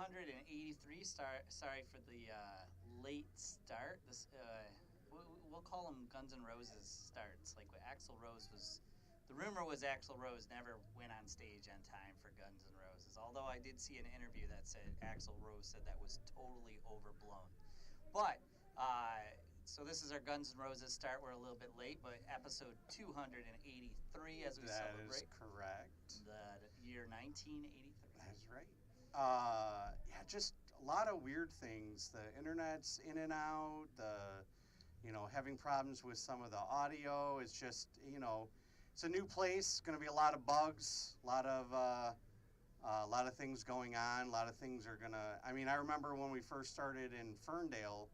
283. Sorry for the late start. This we'll call them Guns N' Roses starts. Like Axl Rose was. The rumor was Axl Rose never went on stage on time for Guns N' Roses. Although I did see an interview that said Axl Rose said that was totally overblown. But so this is our Guns N' Roses start. We're a little bit late, but episode 283 as we celebrate. That is correct. The year 1983. That's right. Just a lot of weird things. The internet's in and out. Having problems with some of the audio. It's just, it's a new place. Going to be a lot of bugs. A lot of things going on. A lot of things are gonna. I remember when we first started in Ferndale.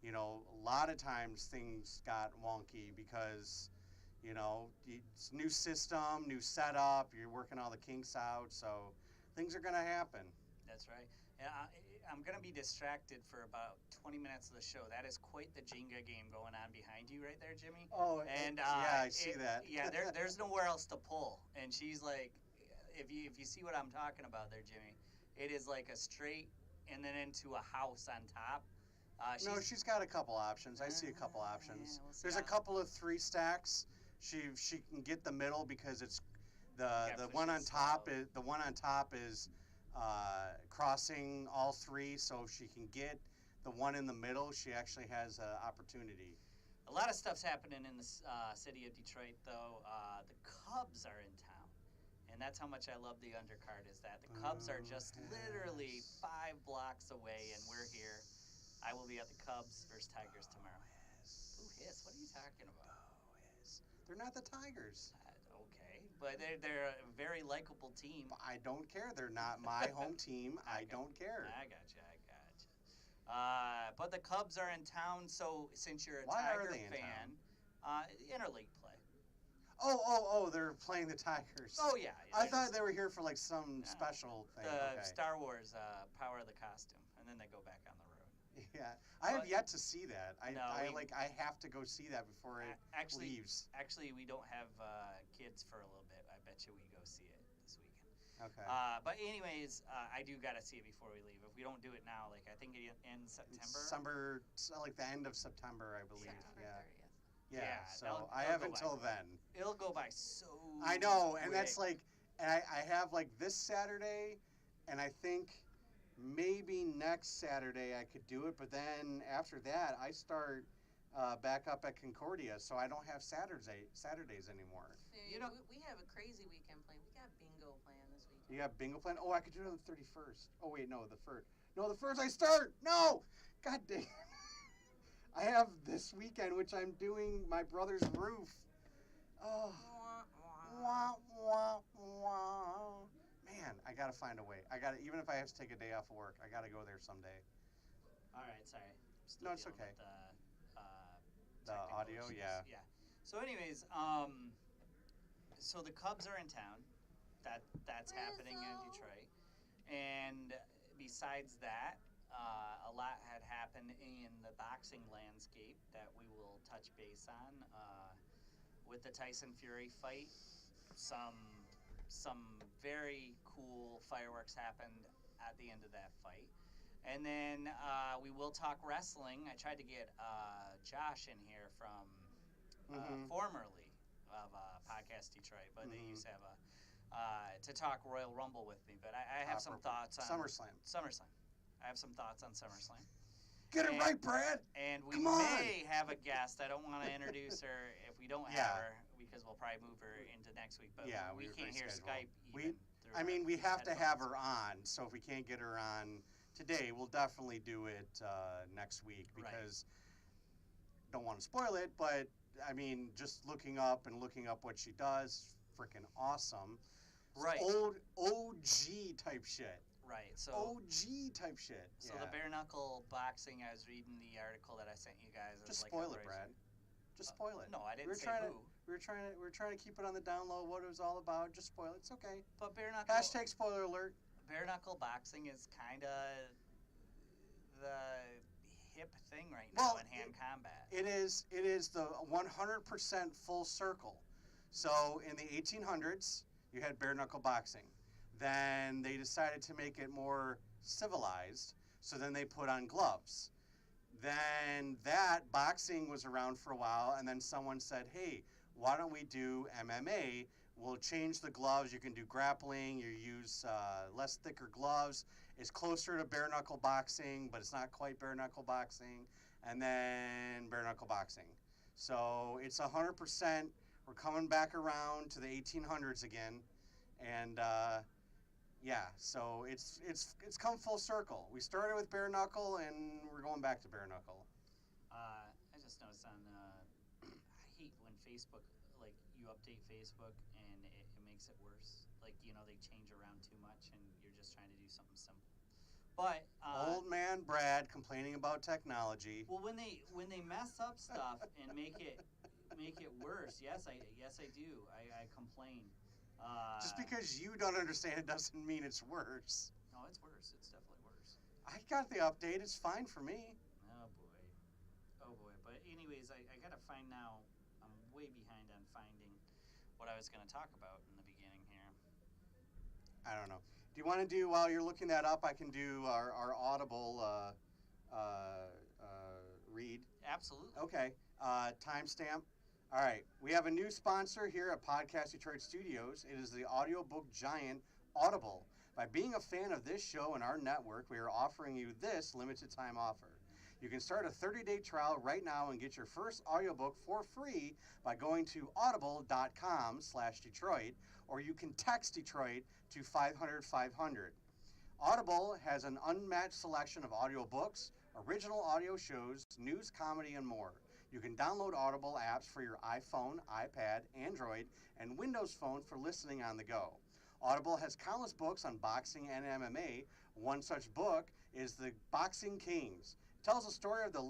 A lot of times things got wonky because, it's new system, new setup. You're working all the kinks out, so things are gonna happen. That's right. I'm going to be distracted for about 20 minutes of the show. That is quite the Jenga game going on behind you right there, Jimmy. Oh, and I see that. Yeah, there's nowhere else to pull. And she's like, if you see what I'm talking about there, Jimmy, it is like a straight and then into a house on top. She's got a couple options. I see a couple options. Yeah, we'll see. There's a couple of 3 stacks. She can get the middle because it's the one on top is crossing all 3, so if she can get the one in the middle, she actually has an opportunity. A lot of stuff's happening in the city of Detroit, though. The Cubs are in town, and that's how much I love the Undercard, is that the Cubs are just literally 5 blocks away, and we're here. I will be at the Cubs versus Tigers tomorrow. Ooh, hiss. What are you talking about? They're not the Tigers. Okay, but they're a very likable team. I don't care. They're not my home team. I don't care. I got you. But the Cubs are in town, so since you're a Tiger fan, interleague play. Oh, they're playing the Tigers. Oh, yeah. I thought they were here for like some special thing. The Star Wars Power of the Costume, and then they go back on the road. Yeah, I have yet to see that. I have to go see that before it leaves. Actually, we don't have kids for a little bit. I bet you we go see it this weekend. Okay. But anyways, I do got to see it before we leave. If we don't do it now, I think it ends September. December, like the end of September, I believe. September 30th. Yeah. So I have until then. It'll go by so. I know, quick. And that's like, I have like this Saturday, and I think maybe next Saturday I could do it, but then after that I start back up at Concordia, so I don't have Saturdays anymore. We have a crazy weekend planned. We got bingo planned this weekend. You got bingo planned? Oh, I could do it on the 31st. Oh wait, no, the 1st. No, the 1st I start. No, God dang. I have this weekend, which I'm doing my brother's roof. Oh, wah, wah, wah. Man, I gotta find a way. Even if I have to take a day off of work, I gotta go there someday. All right, sorry. No, it's okay. The audio, issues. yeah. Yeah. So, anyways, so the Cubs are in town. That's happening in Detroit, and besides that, a lot had happened in the boxing landscape that we will touch base on. With the Tyson Fury fight, some very cool fireworks happened at the end of that fight. And then we will talk wrestling. I tried to get Josh in here from formerly of Podcast Detroit, but they used to have to talk Royal Rumble with me. But I have some thoughts on SummerSlam. I have some thoughts on SummerSlam. Get it right, Brad. And we may have a guest. I don't want to introduce her if we don't have her, because we'll probably move her into next week. But we can't hear Skype even. We have to have her on. So if we can't get her on today, we'll definitely do it next week, because don't want to spoil it, but just looking up what she does, freaking awesome. Right. Old OG type shit. Right. So OG type shit. So the bare knuckle boxing, I was reading the article that I sent you guys. Just spoil it, Brad. Just spoil it. No, I didn't say who. We were trying to keep it on the down low, what it was all about. Just spoil it. It's okay. But bare knuckle. Hashtag spoiler alert. Bare knuckle boxing is kind of the hip thing right now in hand combat. It is the 100% full circle. So in the 1800s, you had bare knuckle boxing. Then they decided to make it more civilized. So then they put on gloves. Then that boxing was around for a while, and then someone said, hey, why don't we do MMA? We'll change the gloves. You can do grappling. You use less thicker gloves. It's closer to bare knuckle boxing, but it's not quite bare knuckle boxing. And then bare knuckle boxing. So it's 100%. We're coming back around to the 1800s again. And yeah, so it's come full circle. We started with bare knuckle, and we're going back to bare knuckle. I just noticed on, I hate when Facebook, like, you update Facebook and it makes it worse. Like, you know, they change around too much and you're just trying to do something simple. But Old man Brad complaining about technology. well, when they mess up stuff and make it worse, yes I do. I complain. Just because you don't understand it doesn't mean it's worse. No, it's worse. It's definitely worse. I got the update. It's fine for me. Oh boy. But anyways, I gotta find now. I'm way behind on finding what I was gonna talk about in the beginning here. I don't know. Do you want to do, while you're looking that up, I can do our Audible read? Absolutely. Okay. Timestamp. All right. We have a new sponsor here at Podcast Detroit Studios. It is the audiobook giant Audible. By being a fan of this show and our network, we are offering you this limited time offer. You can start a 30-day trial right now and get your first audiobook for free by going to audible.com/Detroit, or you can text Detroit to 500-500. Audible has an unmatched selection of audiobooks, original audio shows, news, comedy, and more. You can download Audible apps for your iPhone, iPad, Android, and Windows Phone for listening on the go. Audible has countless books on boxing and MMA. One such book is The Boxing Kings. It tells the story of the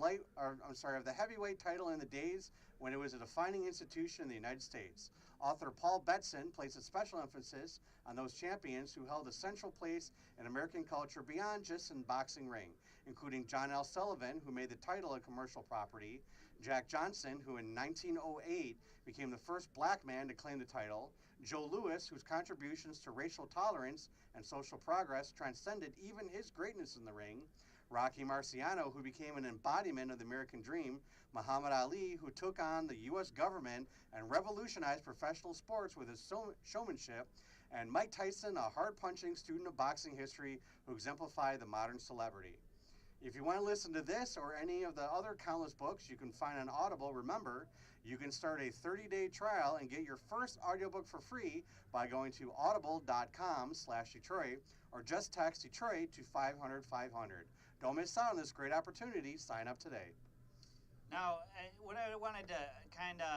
heavyweight title in the days when it was a defining institution in the United States. Author Paul Betson places special emphasis on those champions who held a central place in American culture beyond just in boxing ring, including John L. Sullivan, who made the title a commercial property, Jack Johnson, who in 1908 became the first black man to claim the title, Joe Louis, whose contributions to racial tolerance and social progress transcended even his greatness in the ring, Rocky Marciano, who became an embodiment of the American dream, Muhammad Ali, who took on the U.S. government and revolutionized professional sports with his showmanship, and Mike Tyson, a hard-punching student of boxing history who exemplified the modern celebrity. If you want to listen to this or any of the other countless books you can find on Audible, remember, you can start a 30-day trial and get your first audiobook for free by going to audible.com/Detroit, or just text Detroit to 500-500. Don't miss out on this great opportunity. Sign up today. Now, what I wanted to kind of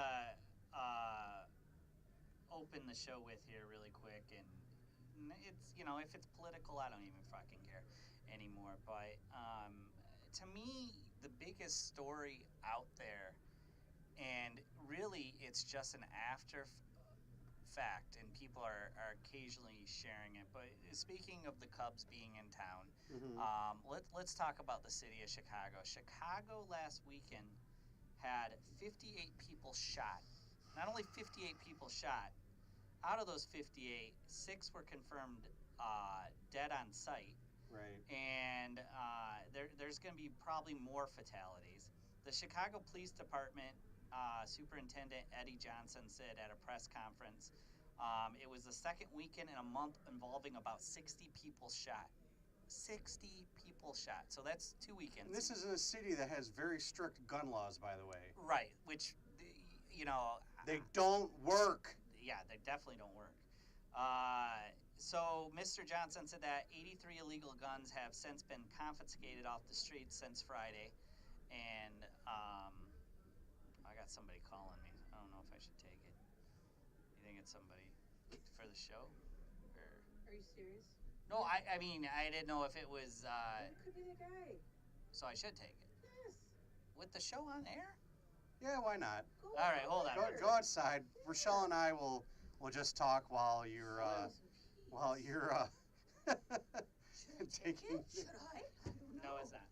open the show with here really quick, and it's, you know, if it's political, I don't even fucking care anymore. But to me, the biggest story out there, and really it's just an after fact, and people are occasionally sharing it. But speaking of the Cubs being in town, let's talk about the city of Chicago. Chicago last weekend had 58 people shot. Not only 58 people shot, out of those 58, 6 were confirmed dead on site. Right. And there's going to be probably more fatalities. The Chicago Police Department Superintendent Eddie Johnson said at a press conference, it was the second weekend in a month involving about 60 people shot. 60 people shot. So that's 2 weekends. And this is in a city that has very strict gun laws, by the way. Right, which, you know... They don't work. Yeah, they definitely don't work. So Mr. Johnson said that 83 illegal guns have since been confiscated off the streets since Friday. And I got somebody calling me. I don't know if I should take it. You think it's somebody for the show? Or... Are you serious? No, I mean, I didn't know if it was... It could be the guy. So I should take it? Yes. With the show on air? Yeah, why not? Go All right, hold on. Go outside. Rochelle and I will just talk while you're taking. Should I? No, it's not.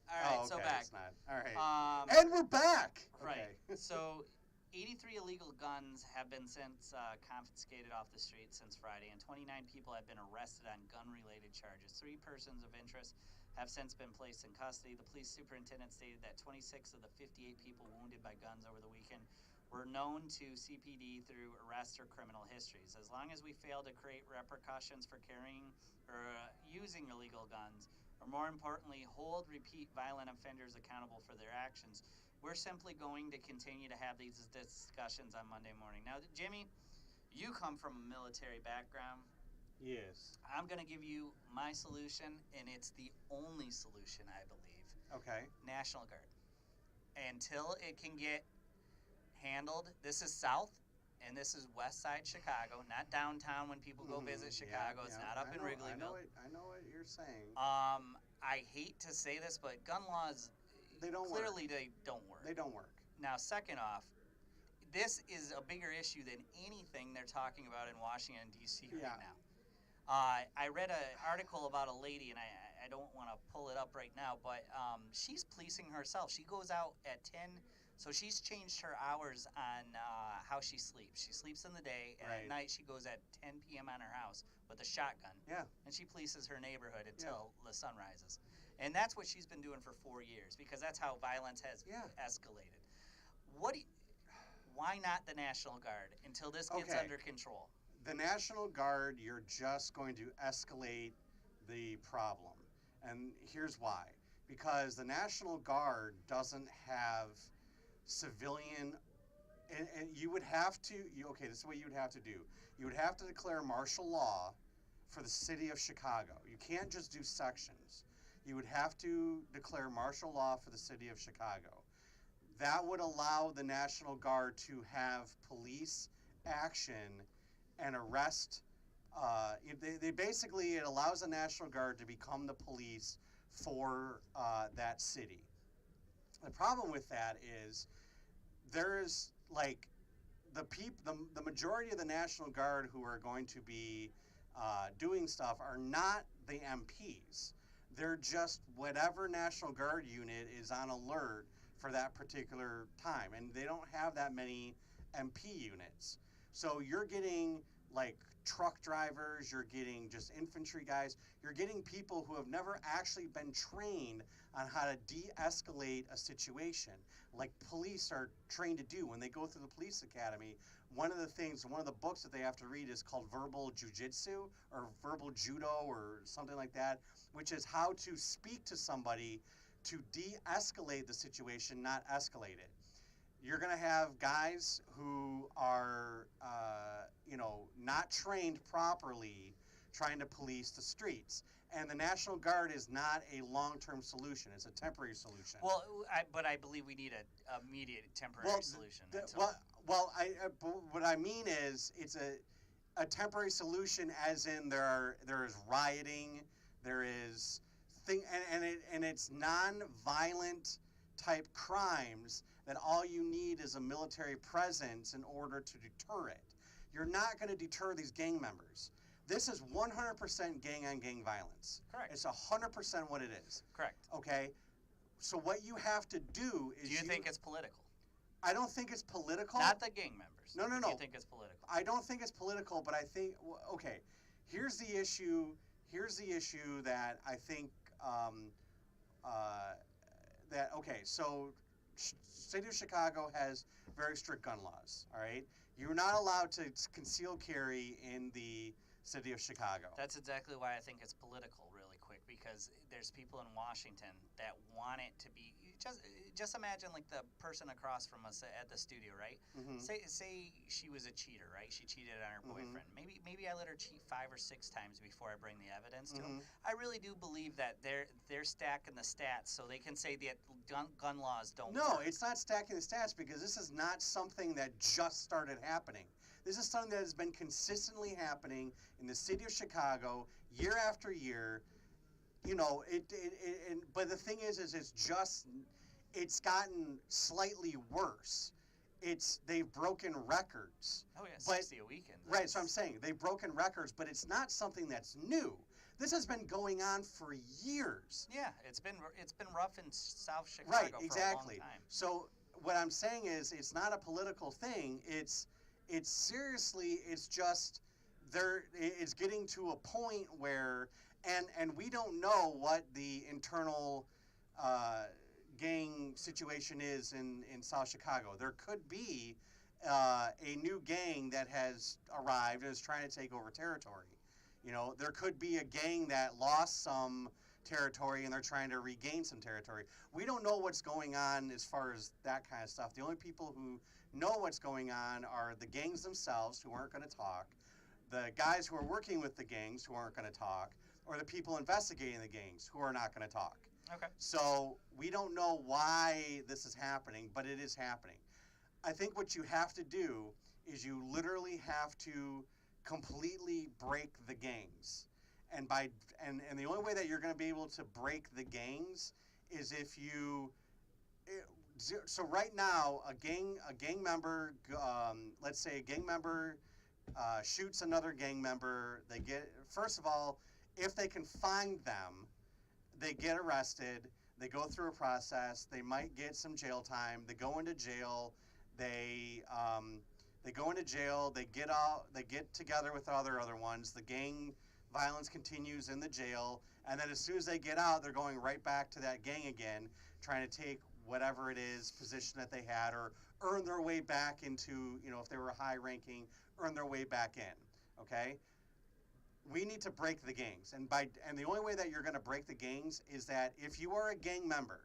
All right, okay, so back. It's not. All right. Um, And we're back. Right. Okay. So 83 illegal guns have been since confiscated off the streets since Friday, and 29 people have been arrested on gun-related charges. 3 persons of interest have since been placed in custody. The police superintendent stated that 26 of the 58 people wounded by guns over the weekend were known to CPD through arrests or criminal histories. As long as we fail to create repercussions for carrying or using illegal guns, or more importantly, hold repeat violent offenders accountable for their actions, we're simply going to continue to have these discussions on Monday morning. Now, Jimmy, you come from a military background. Yes. I'm going to give you my solution, and it's the only solution, I believe. Okay. National Guard. Until it can get handled, this is South, and this is West Side Chicago, not downtown when people go visit Chicago. It's not up in Wrigleyville. I know what you're saying. I hate to say this, but gun laws, they don't clearly work. They don't work. They don't work. Now, second off, this is a bigger issue than anything they're talking about in Washington, D.C. right now. I read an article about a lady, and I don't want to pull it up right now, but she's policing herself. She goes out at 10, so she's changed her hours on how she sleeps. She sleeps in the day, and at night she goes at 10 p.m. on her house with a shotgun. Yeah. And she polices her neighborhood until the sun rises. And that's what she's been doing for 4 years, because that's how violence has escalated. Why not the National Guard until this gets under control? The National Guard, you're just going to escalate the problem. And here's why. Because the National Guard doesn't have civilian, and you would have to, this is what you would have to do. You would have to declare martial law for the city of Chicago. You can't just do sections. You would have to declare martial law for the city of Chicago. That would allow the National Guard to have police action and arrest. It allows the National Guard to become the police for that city. The problem with that is there's the majority of the National Guard who are going to be doing stuff are not the MPs. They're just whatever National Guard unit is on alert for that particular time. And they don't have that many MP units. So you're getting truck drivers, you're getting just infantry guys, you're getting people who have never actually been trained on how to de-escalate a situation like police are trained to do when they go through the police academy. One of the books that they have to read is called verbal jujitsu or verbal judo or something like that, which is how to speak to somebody to de-escalate the situation, not escalate it. You're going to have guys who are, not trained properly trying to police the streets. And the National Guard is not a long-term solution. It's a temporary solution. Well, but I believe we need an immediate temporary solution. What I mean is it's a temporary solution as in there is rioting, there is and it's non-violent type crimes that all you need is a military presence in order to deter it. You're not going to deter these gang members. This is 100% gang-on-gang violence. Correct. It's 100% what it is. Correct. Okay? So what you have to do is Do you think it's political? I don't think it's political. Not the gang members. No. Do you think it's political? I don't think it's political, but I think, here's the issue that I think, so City of Chicago has very strict gun laws, all right? You're not allowed to conceal carry in the City of Chicago. That's exactly why I think it's political, really quick, because there's people in Washington that want it to be. Just imagine the person across from us at the studio, right? Mm-hmm. Say she was a cheater, right? She cheated on her boyfriend. Maybe I let her cheat 5 or 6 times before I bring the evidence to him. I really do believe that they're stacking the stats so they can say that gun laws don't work. No, it's not stacking the stats because this is not something that just started happening. This is something that has been consistently happening in the city of Chicago year after year. But the thing is it's gotten slightly worse. They've broken records. Oh yeah, 60 a weekend. Right, so I'm saying they've broken records, but it's not something that's new. This has been going on for years. Yeah, it's been rough in South Chicago for a long time. So what I'm saying is it's not a political thing. It's seriously, it's just it's getting to a point where, and we don't know what the internal gang situation is in South Chicago. There could be a new gang that has arrived and is trying to take over territory. You know, there could be a gang that lost some territory and they're trying to regain some territory. We don't know what's going on as far as that kind of stuff. The only people who know what's going on are the gangs themselves, who aren't going to talk, the guys who are working with the gangs, who aren't going to talk, or the people investigating the gangs, who are not going to talk. Okay. So we don't know why this is happening, but it is happening. I think what you have to do is you literally have to completely break the gangs. And the only way that you're going to be able to break the gangs is if you. So right now, a gang member, let's say a gang member shoots another gang member. They get, first of all, if they can find them, they get arrested. They go through a process. They might get some jail time. They go into jail. They go into jail. They get out. They get together with other ones. The gang violence continues in the jail, and then as soon as they get out, they're going right back to that gang again, trying to take whatever it is position that they had, or earn their way back into, you know, if they were high ranking, earn their way back in. Okay, we need to break the gangs, and the only way that you're going to break the gangs is that if you are a gang member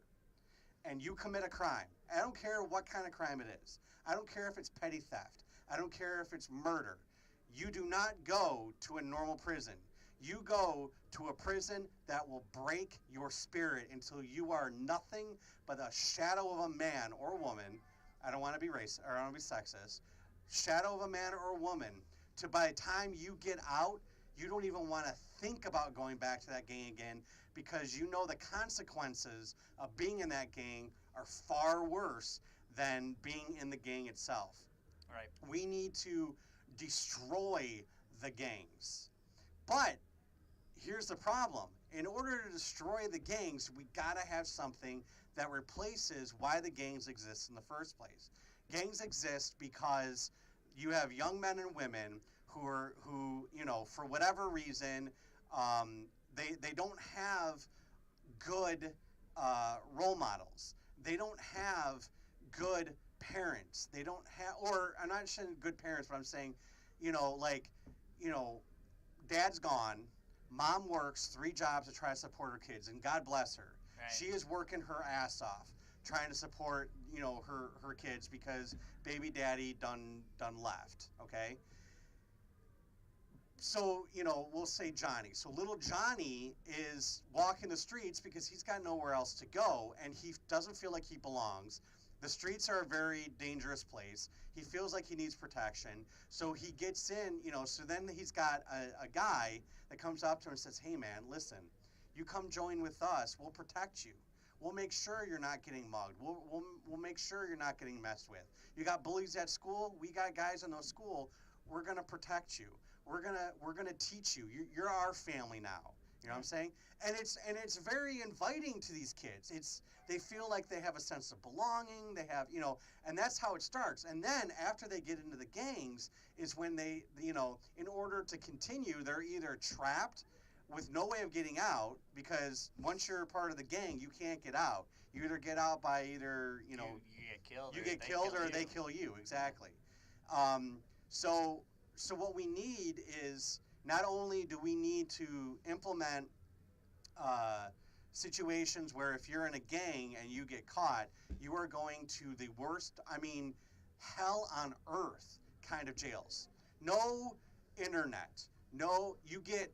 and you commit a crime, I don't care what kind of crime it is, I don't care if it's petty theft, I don't care if it's murder, you do not go to a normal prison. You go to a prison that will break your spirit until you are nothing but a shadow of a man or woman. I don't want to be racist, or I don't want to be sexist. Shadow of a man or woman. To by the time you get out, you don't even want to think about going back to that gang again, because you know the consequences of being in that gang are far worse than being in the gang itself. Right. We need to destroy the gangs. But here's the problem. In order to destroy the gangs, we got to have something that replaces why the gangs exist in the first place. Gangs exist because you have young men and women who you know, for whatever reason, they don't have good role models. They don't have good parents. They don't have, or I'm not saying good parents, but I'm saying, you know, like, you know, dad's gone, mom works 3 jobs to try to support her kids, and God bless her. Right. She is working her ass off trying to support, you know, her kids because baby daddy done left, okay? So, you know, we'll say Johnny. So little Johnny is walking the streets because he's got nowhere else to go, and he doesn't feel like he belongs. The streets are a very dangerous place. He feels like he needs protection. So he gets in, you know, so then he's got a guy that comes up to him and says, hey, man, listen, you come join with us. We'll protect you. We'll make sure you're not getting mugged. We'll make sure you're not getting messed with. You got bullies at school. We got guys in the school. We're going to protect you. We're gonna teach you. You're our family now. You know what I'm saying? And it's very inviting to these kids. They feel like they have a sense of belonging. They have, you know, and that's how it starts. And then after they get into the gangs is when they, you know, in order to continue, they're either trapped with no way of getting out, because once you're a part of the gang, you can't get out. You either get out by either, you know, you get killed, or they kill you. Exactly. So what we need is, not only do we need to implement situations where if you're in a gang and you get caught, you are going to the worst, I mean, hell on earth kind of jails. No internet. No, you get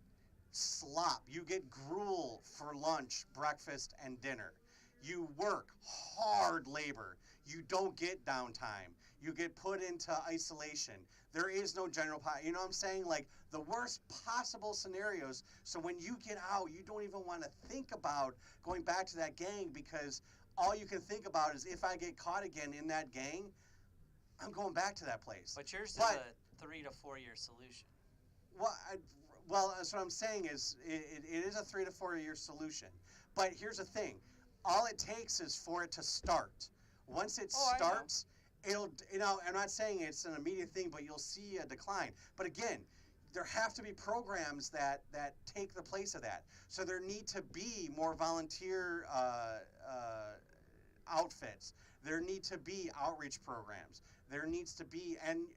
slop. You get gruel for lunch, breakfast, and dinner. You work hard labor. You don't get downtime. You get put into isolation. There is no general, you know what I'm saying? Like the worst possible scenarios. So when you get out, you don't even want to think about going back to that gang, because all you can think about is, if I get caught again in that gang, I'm going back to that place. But yours is a 3 to 4 year solution. Well, that's what I'm saying is it is a 3 to 4 year solution. But here's the thing. All it takes is for it to start. Once it Oh, I know. starts, it'll, I'm not saying it's an immediate thing, but you'll see a decline. But again, there have to be programs that take the place of that. So there need to be more volunteer outfits. There need to be outreach programs. There needs to be, and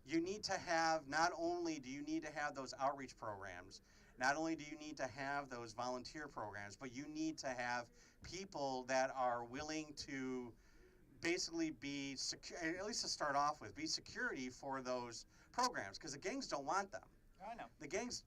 you need to have, not only do you need to have those outreach programs, not only do you need to have those volunteer programs, but you need to have people that are willing to basically be secure, at least to start off with, be security for those programs, because the gangs don't want them. I know. The gangs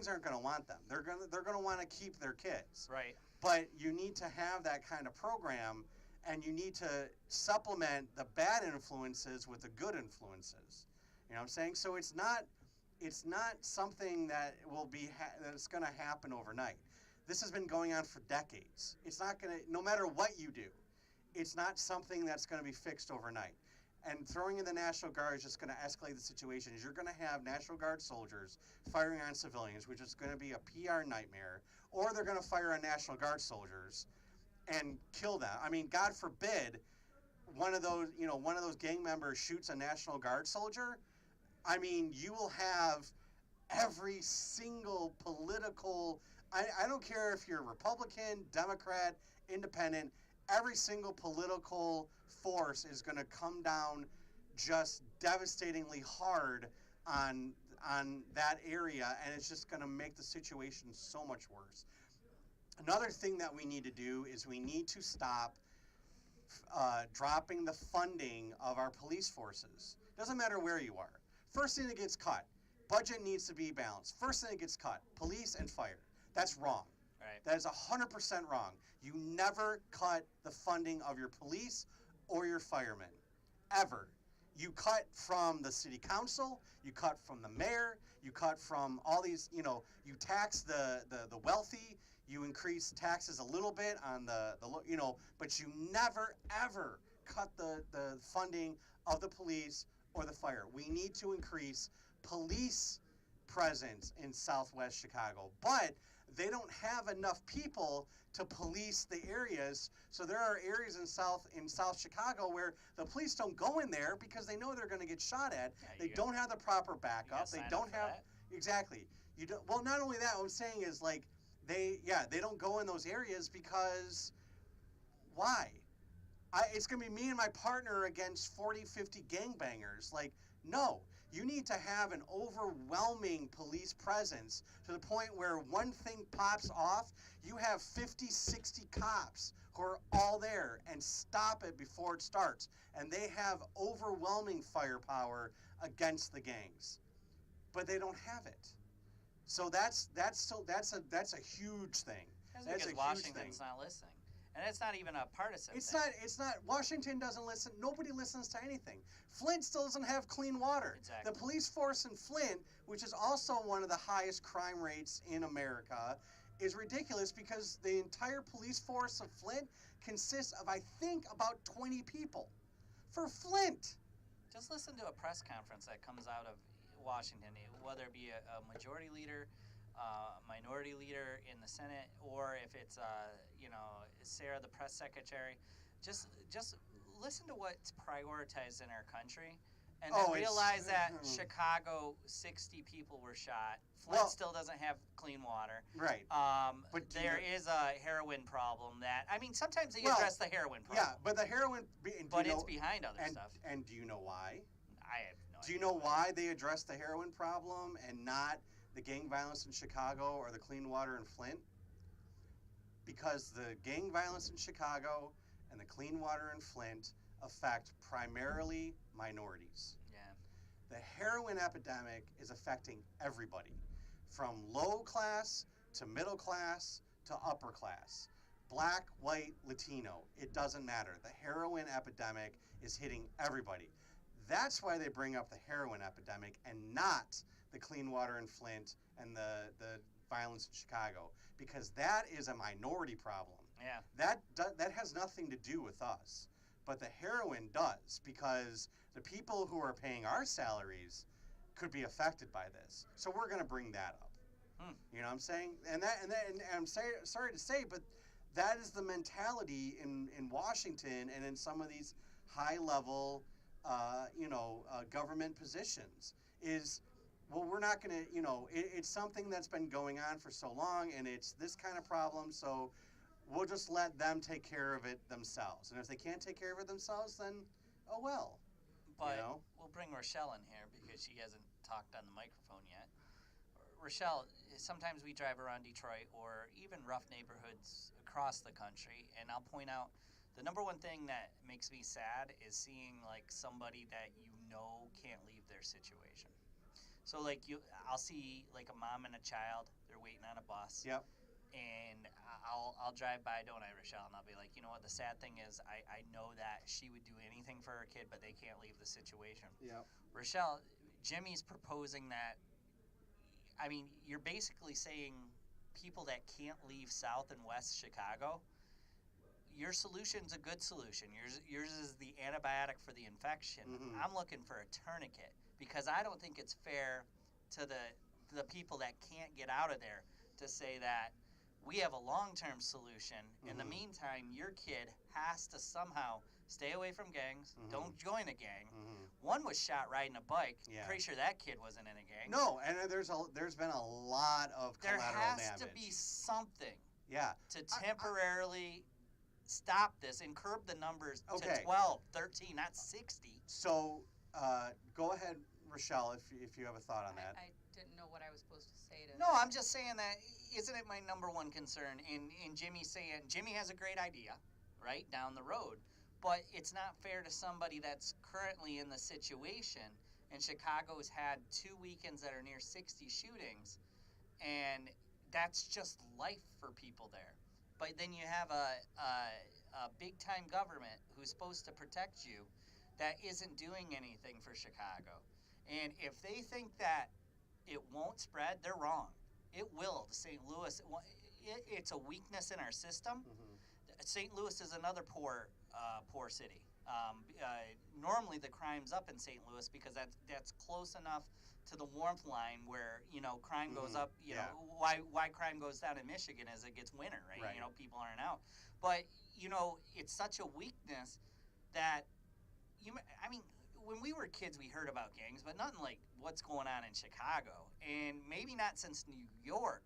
aren't going to want them. They're going to want to keep their kids. Right. But you need to have that kind of program, and you need to supplement the bad influences with the good influences. You know what I'm saying? So it's not something that will be that's going to happen overnight. This has been going on for decades. It's not going to, no matter what you do, it's not something that's going to be fixed overnight. And throwing in the National Guard is just going to escalate the situation. You're going to have National Guard soldiers firing on civilians, which is going to be a PR nightmare, or they're going to fire on National Guard soldiers and kill them. I mean, God forbid one of those gang members shoots a National Guard soldier. I mean, you will have every single political, I don't care if you're Republican, Democrat, Independent, every single political force is going to come down just devastatingly hard on that area, and it's just going to make the situation so much worse. Another thing that we need to do is we need to stop dropping the funding of our police forces. Doesn't matter where you are. First thing that gets cut, budget needs to be balanced. First thing that gets cut, police and fire. That's wrong. Right. That is 100% wrong. You never cut the funding of your police or your firemen, ever. You cut from the city council, you cut from the mayor, you cut from all these, you tax the wealthy, you increase taxes a little bit on but you never, ever cut the funding of the police or the fire. We need to increase police presence in Southwest Chicago, but they don't have enough people to police the areas. So there are areas in South Chicago where the police don't go in there because they know they're going to get shot at. Yeah, they don't have the proper backup. They don't have that. Exactly. You don't. Well, not only that, what I'm saying is like they don't go in those areas because why? It's going to be me and my partner against 40, 50 gangbangers. Like, no. You need to have an overwhelming police presence to the point where one thing pops off, you have 50, 60 cops who are all there and stop it before it starts. And they have overwhelming firepower against the gangs. But they don't have it. So that's a huge thing. That's That's because a Washington's huge thing. not listening. And it's not even a partisan It's thing. not. Washington doesn't listen. Nobody listens to anything. Flint still doesn't have clean water. Exactly. The police force in Flint, which is also one of the highest crime rates in America, is ridiculous because the entire police force of Flint consists of, I think, about 20 people. For Flint. Just listen to a press conference that comes out of Washington, whether it be a majority leader, minority leader in the Senate, or if it's Sarah, the press secretary. Just listen to what's prioritized in our country, and then realize that Chicago, 60 people were shot. Flint still doesn't have clean water. Right. But there is a heroin problem that, I mean, sometimes they address the heroin problem. Yeah, but the heroin... But it's behind other stuff. And do you know why? I have no idea. Do you know why they address the heroin problem and not the gang violence in Chicago or the clean water in Flint? Because the gang violence in Chicago and the clean water in Flint affect primarily minorities. Yeah. The heroin epidemic is affecting everybody, from low class to middle class to upper class. Black, white, Latino, it doesn't matter. The heroin epidemic is hitting everybody. That's why they bring up the heroin epidemic and not the clean water in Flint and the violence in Chicago, because that is a minority problem. Yeah. That has nothing to do with us. But the heroin does, because the people who are paying our salaries could be affected by this. So we're going to bring that up. You know what I'm saying? And I'm sorry to say, but that is the mentality in Washington and in some of these high-level, government positions. Is well, we're not going to, it's something that's been going on for so long, and it's this kind of problem. So we'll just let them take care of it themselves. And if they can't take care of it themselves, then oh well. But we'll bring Rochelle in here because she hasn't talked on the microphone yet. Rochelle, sometimes we drive around Detroit or even rough neighborhoods across the country, and I'll point out the number one thing that makes me sad is seeing like somebody that can't leave their situation. So like I'll see like a mom and a child, they're waiting on a bus. Yep. And I'll drive by, don't I, Rochelle? And I'll be like, you know what? The sad thing is, I know that she would do anything for her kid, but they can't leave the situation. Yep. Rochelle, Jimmy's proposing that. I mean, you're basically saying people that can't leave South and West Chicago. Your solution's a good solution. Yours is the antibiotic for the infection. Mm-hmm. I'm looking for a tourniquet because I don't think it's fair to the people that can't get out of there to say that we have a long-term solution. Mm-hmm. In the meantime, your kid has to somehow stay away from gangs. Mm-hmm. Don't join a gang. Mm-hmm. One was shot riding a bike. Yeah. Pretty sure that kid wasn't in a gang. No, and there's been a lot of collateral damage. There has to be something to I temporarily stop this and curb the numbers Okay. to 12, 13, not 60. So go ahead, Rochelle, if you have a thought on that. I didn't know what I was supposed to say to No, that. I'm just saying that isn't it my number one concern in Jimmy saying Jimmy has a great idea, right, down the road, but it's not fair to somebody that's currently in the situation, and Chicago's had 2 weekends that are near 60 shootings, and that's just life for people there. But then you have a big-time government who's supposed to protect you that isn't doing anything for Chicago. And if they think that it won't spread, they're wrong. It will. St. Louis, it's a weakness in our system. Mm-hmm. St. Louis is another poor city. Normally the crime's up in St. Louis because that's close enough to the warmth line where crime goes up. Why crime goes down in Michigan is it gets winter, right? People aren't out. But it's such a weakness that when we were kids, we heard about gangs, but nothing like what's going on in Chicago. And maybe not since New York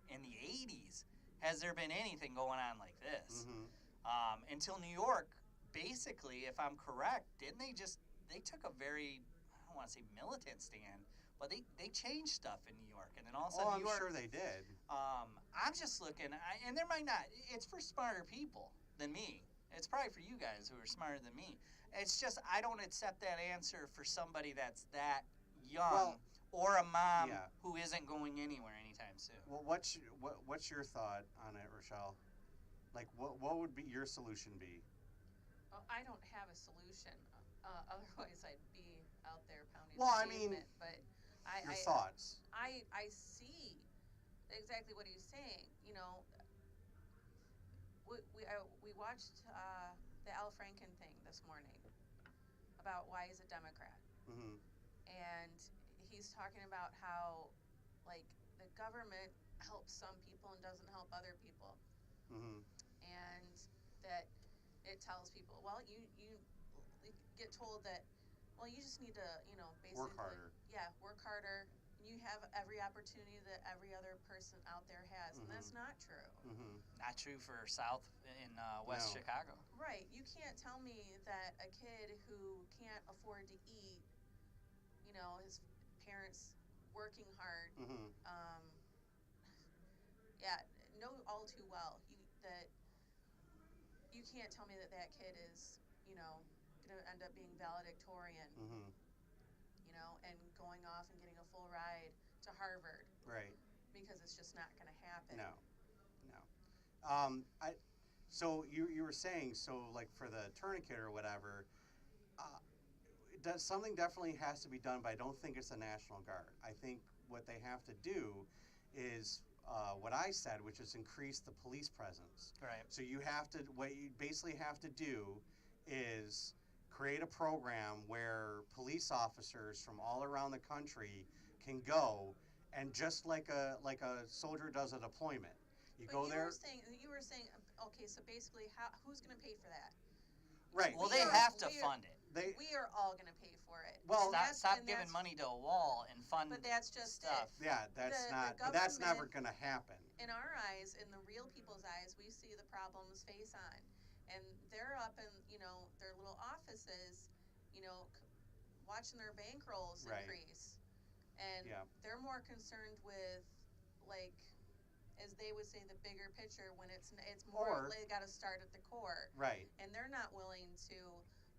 in the 80s has there been anything going on like this. Mm-hmm. Until New York, basically, if I'm correct, they took a very, I don't want to say militant stand, but they changed stuff in New York. And then all of a sudden I'm New York, sure they did. I'm just looking, and there might not, it's for smarter people than me. It's probably for you guys who are smarter than me. It's just I don't accept that answer for somebody that's that young or a mom who isn't going anywhere anytime soon. Well, what's your thought on it, Rochelle? Like, what would be your solution be? Well, I don't have a solution. Otherwise, I'd be out there pounding Well, the I mean, pavement. But your thoughts. I see exactly what he's saying. We watched the Al Franken thing this morning about why he's a Democrat. Mm-hmm. And he's talking about how, like, the government helps some people and doesn't help other people. Mm-hmm. And that it tells people, well, you get told that, well, you just need to, basically Work harder. Yeah, work harder. You have every opportunity that every other person out there has, and that's not true. Mm-hmm. Not true for South in West Chicago. Right. You can't tell me that a kid who can't afford to eat, his parents working hard, Mm-hmm. know all too well that you can't tell me that kid is, going to end up being valedictorian, Mm-hmm. and going off and getting a full ride to Harvard. Right. Because it's just not going to happen. No. So you were saying, like for the tourniquet or whatever, something definitely has to be done, but I don't think it's the National Guard. I think what they have to do is what I said, which is increase the police presence. Right. So what you basically have to do is create a program where police officers from all around the country can go, and just like a soldier does a deployment, you But go there. You were saying, okay, so basically, who's going to pay for that? Right. Well, they have to fund it. We are all going to pay for it. Well, stop giving money to a wall and fund But that's just stuff. it. Yeah, that's never going to happen. In our eyes, in the real people's eyes, we see the problems face on. And they're up in, their little offices, watching their bankrolls increase. And they're more concerned with, like, as they would say, the bigger picture when it's more they got to start at the core. Right. And they're not willing to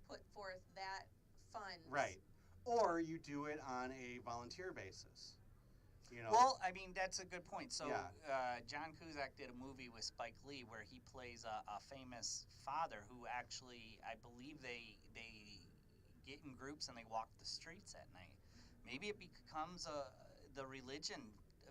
put forth that funds. Right. Or you do it on a volunteer basis. Well, I mean, that's a good point. So John Cusack did a movie with Spike Lee where he plays a famous father who actually, I believe they get in groups and they walk the streets at night. Maybe it becomes the religion.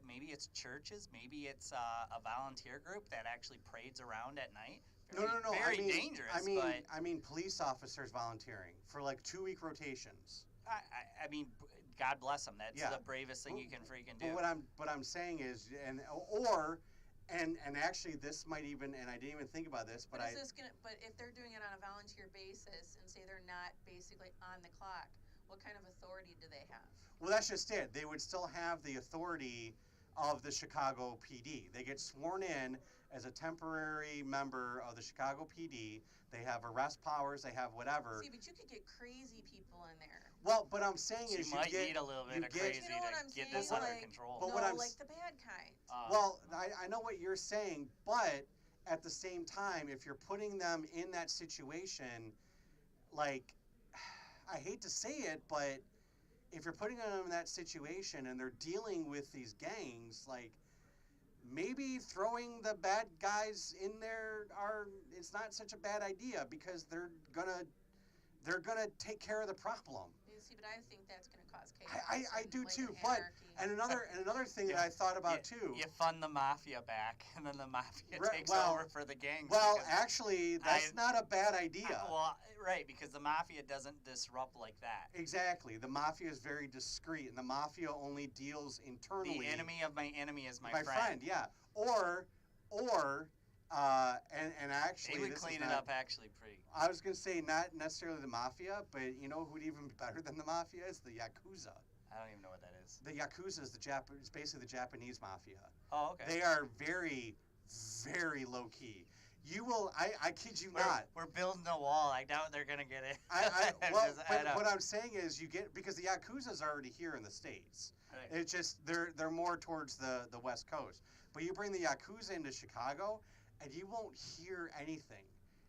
Maybe it's churches. Maybe it's a volunteer group that actually parades around at night. No. Very dangerous. I mean, police officers volunteering for like 2-week rotations. I mean, God bless them. That's the bravest thing you can freaking do. But what I'm saying is, and actually, this might even, and I didn't even think about this, but But if they're doing it on a volunteer basis and say they're not basically on the clock, what kind of authority do they have? Well, that's just it. They would still have the authority of the Chicago PD. They get sworn in as a temporary member of the Chicago PD. They have arrest powers. They have whatever. See, but you could get crazy people in there. Well, but I'm saying you might need a little bit of crazy to get this under control. But like the bad kind. Well, I know what you're saying, but at the same time, if you're putting them in that situation, like, I hate to say it, but if you're putting them in that situation and they're dealing with these gangs, like, maybe throwing the bad guys in there it's not such a bad idea because they're gonna take care of the problem. See, but I think that's gonna cause chaos. I do like too, anarchy. and another thing that I thought about too. You fund the mafia back, and then the mafia takes over for the gangs. Well, actually, that's not a bad idea. Right, because the mafia doesn't disrupt like that. Exactly, the mafia is very discreet, and the mafia only deals internally. The enemy of my enemy is my friend. Yeah, or and actually, they would clean it up actually pretty. I was gonna say not necessarily the mafia, but you know who'd even be better than the mafia is the Yakuza. I don't even know what that is. The Yakuza is it's basically the Japanese mafia. Oh, okay. They are very, very low key. You will, I kid you not. We're building a wall. I doubt they're gonna get it. But what I'm saying is because the Yakuza's already here in the States. Right. It's just they're more towards the West Coast. But you bring the Yakuza into Chicago, and you won't hear anything.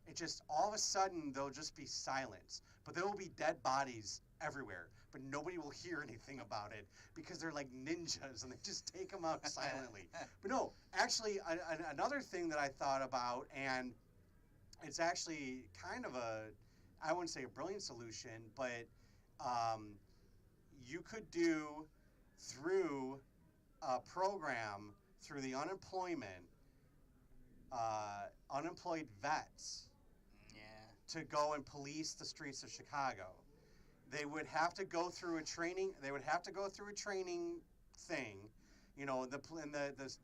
It just all of a sudden there'll just be silence. But there will be dead bodies everywhere. But nobody will hear anything about it because they're like ninjas and they just take them out silently. But no, actually, another thing that I thought about, and it's actually kind of I wouldn't say a brilliant solution, but you could do through a program through the unemployed vets to go and police the streets of Chicago. They would have to go through a training. They would have to go through a training thing. You know, the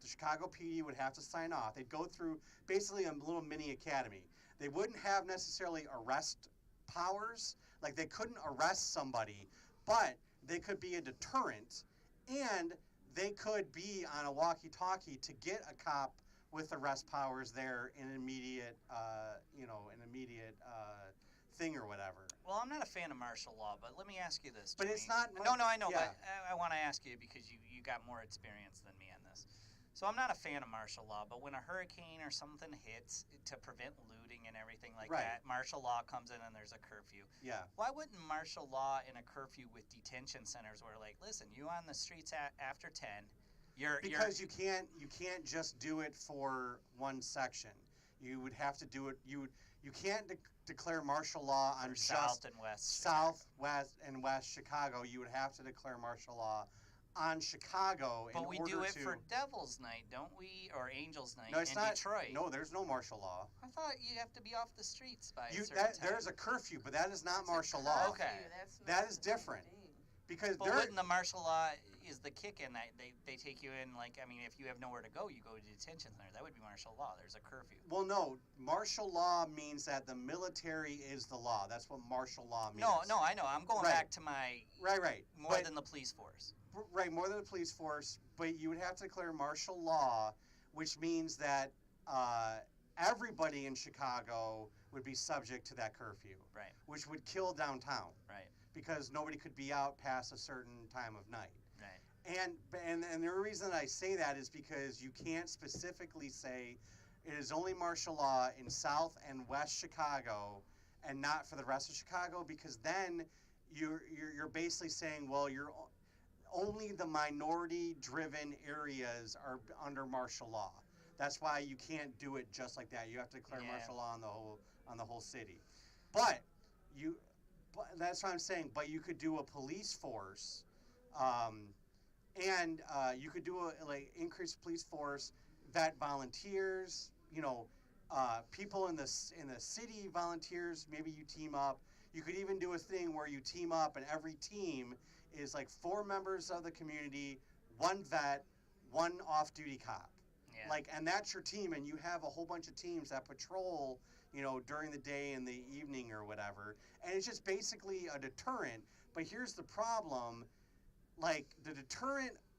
Chicago PD would have to sign off. They'd go through basically a little mini academy. They wouldn't have necessarily arrest powers. Like, they couldn't arrest somebody, but they could be a deterrent, and they could be on a walkie-talkie to get a cop with arrest powers there in an immediate thing or whatever. Well, I'm not a fan of martial law, but let me ask you this. But Jimmy. it's not. No, I know, yeah. but I want to ask you because you got more experience than me on this. So I'm not a fan of martial law, but when a hurricane or something hits to prevent looting and everything like that, martial law comes in and there's a curfew. Yeah. Why wouldn't martial law in a curfew with detention centers where, like, listen, you on the streets after 10, because you can't just do it for one section. You would have to do it. You can't declare martial law on just South West and West Chicago. You would have to declare martial law on Chicago. But we do it for Devil's Night, don't we? Or Angel's Night in Detroit. No, there's no martial law. I thought you have to be off the streets by a certain time. There's a curfew, but that is not martial law. Okay. That is different. because But wouldn't the martial law is the kick in that they take you in, like, I mean, if you have nowhere to go, you go to detention center. That would be martial law. There's a curfew. Well, no, martial law means that the military is the law. That's what martial law means. No, I know. I'm going back to my right. More than the police force. Right, more than the police force, but you would have to declare martial law, which means that everybody in Chicago would be subject to that curfew. Right. Which would kill downtown. Right. Because nobody could be out past a certain time of night. Right. And the reason I say that is because you can't specifically say it is only martial law in South and West Chicago and not for the rest of Chicago, because then you're basically saying, well, you're only the minority-driven areas are under martial law. That's why you can't do it just like that. You have to declare martial law on the whole city. But that's what I'm saying. But you could do a police force, and you could do increased police force that volunteers. People in the city volunteers. Maybe you team up. You could even do a thing where you team up, and every team is like 4 members of the community, 1 vet, 1 off-duty cop. Yeah. And that's your team, and you have a whole bunch of teams that patrol, during the day and the evening or whatever. And it's just basically a deterrent. But here's the problem. The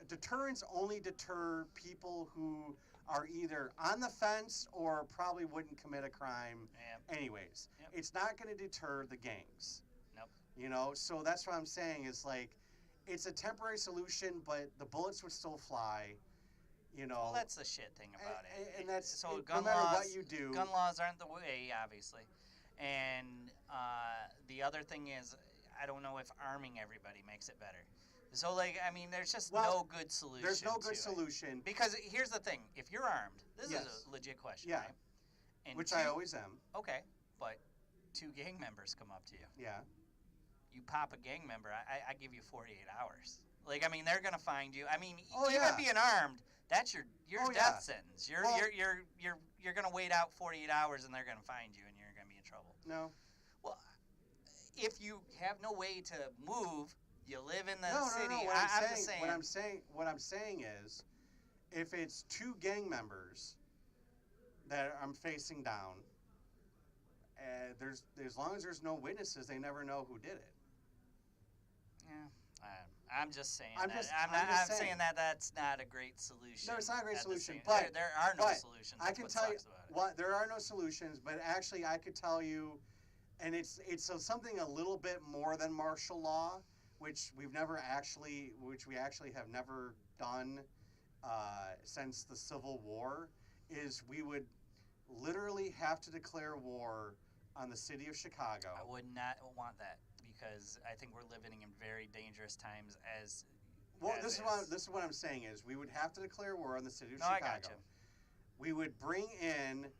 deterrents only deter people who are either on the fence or probably wouldn't commit a crime anyways. Yep. It's not going to deter the gangs. Nope. So that's what I'm saying is it's a temporary solution, but the bullets would still fly. Well, that's the shit thing about it. And that's so no matter what you do. Gun laws aren't the way, obviously. And the other thing is, I don't know if arming everybody makes it better. So, there's just no good solution. There's no good to solution. It. Because here's the thing: if you're armed, this Yes. is a legit question, Yeah. right? And Which I always am. Okay, but 2 gang members come up to you. Yeah. You pop a gang member, I give you 48 hours. They're gonna find you. Oh, even yeah. being armed, that's your Oh, death yeah. sentence. Well- You're gonna wait out 48 hours, and they're gonna find you, and you're gonna be in trouble. No. Well, if you have no way to move, you live in the No. city. I'm just saying. What I'm saying is, if it's 2 gang members that I'm facing down, as long as there's no witnesses, they never know who did it. Yeah, I'm just saying. I'm saying that that's not a great solution. No, it's not a great at the solution, same- but- there are no but solutions. I That's can what tell you sucks about it. there are no solutions, but actually I could tell you, and it's something a little bit more than martial law, which we actually have never done since the Civil War, is we would literally have to declare war on the city of Chicago. I would not want that, because I think we're living in very dangerous times as. Well, as this is what I'm saying is we would have to declare war on the city of No, I Chicago. gotcha. We would bring in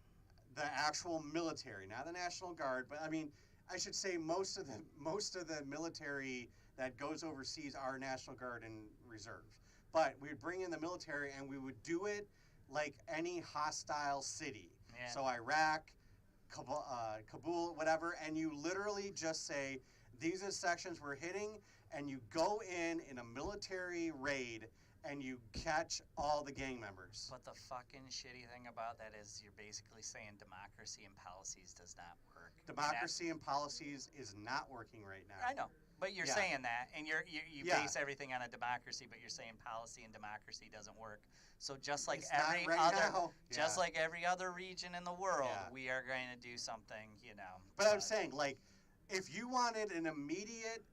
the actual military, not the National Guard, but I should say most of the military that goes overseas are National Guard and reserves. But we would bring in the military, and we would do it like any hostile city. Yeah. So Iraq, Kabul, whatever, and you literally just say, these are the sections we're hitting, and you go in a military raid, and you catch all the gang members. But the fucking shitty thing about that is you're basically saying democracy and policies does not work. Democracy and policies is not working right now. I know, but you're Yeah. saying that, and you Yeah. base everything on a democracy, but you're saying policy and democracy doesn't work. So just like It's not every right other, now. just Yeah. like every other region in the world, Yeah. we are going to do something, But I'm saying, if you wanted an immediate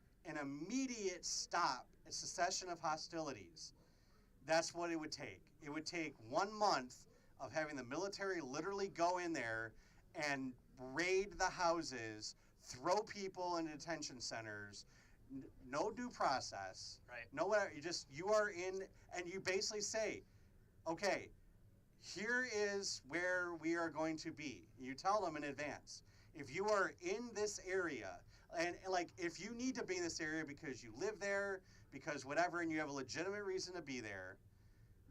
stop, a cessation of hostilities, that's what it would take. It would take 1 month of having the military literally go in there and raid the houses, throw people in detention centers, no due process, Right. no whatever. You are in, and you basically say, okay, here is where we are going to be. You tell them in advance. If you are in this area, and if you need to be in this area because you live there, because whatever, and you have a legitimate reason to be there,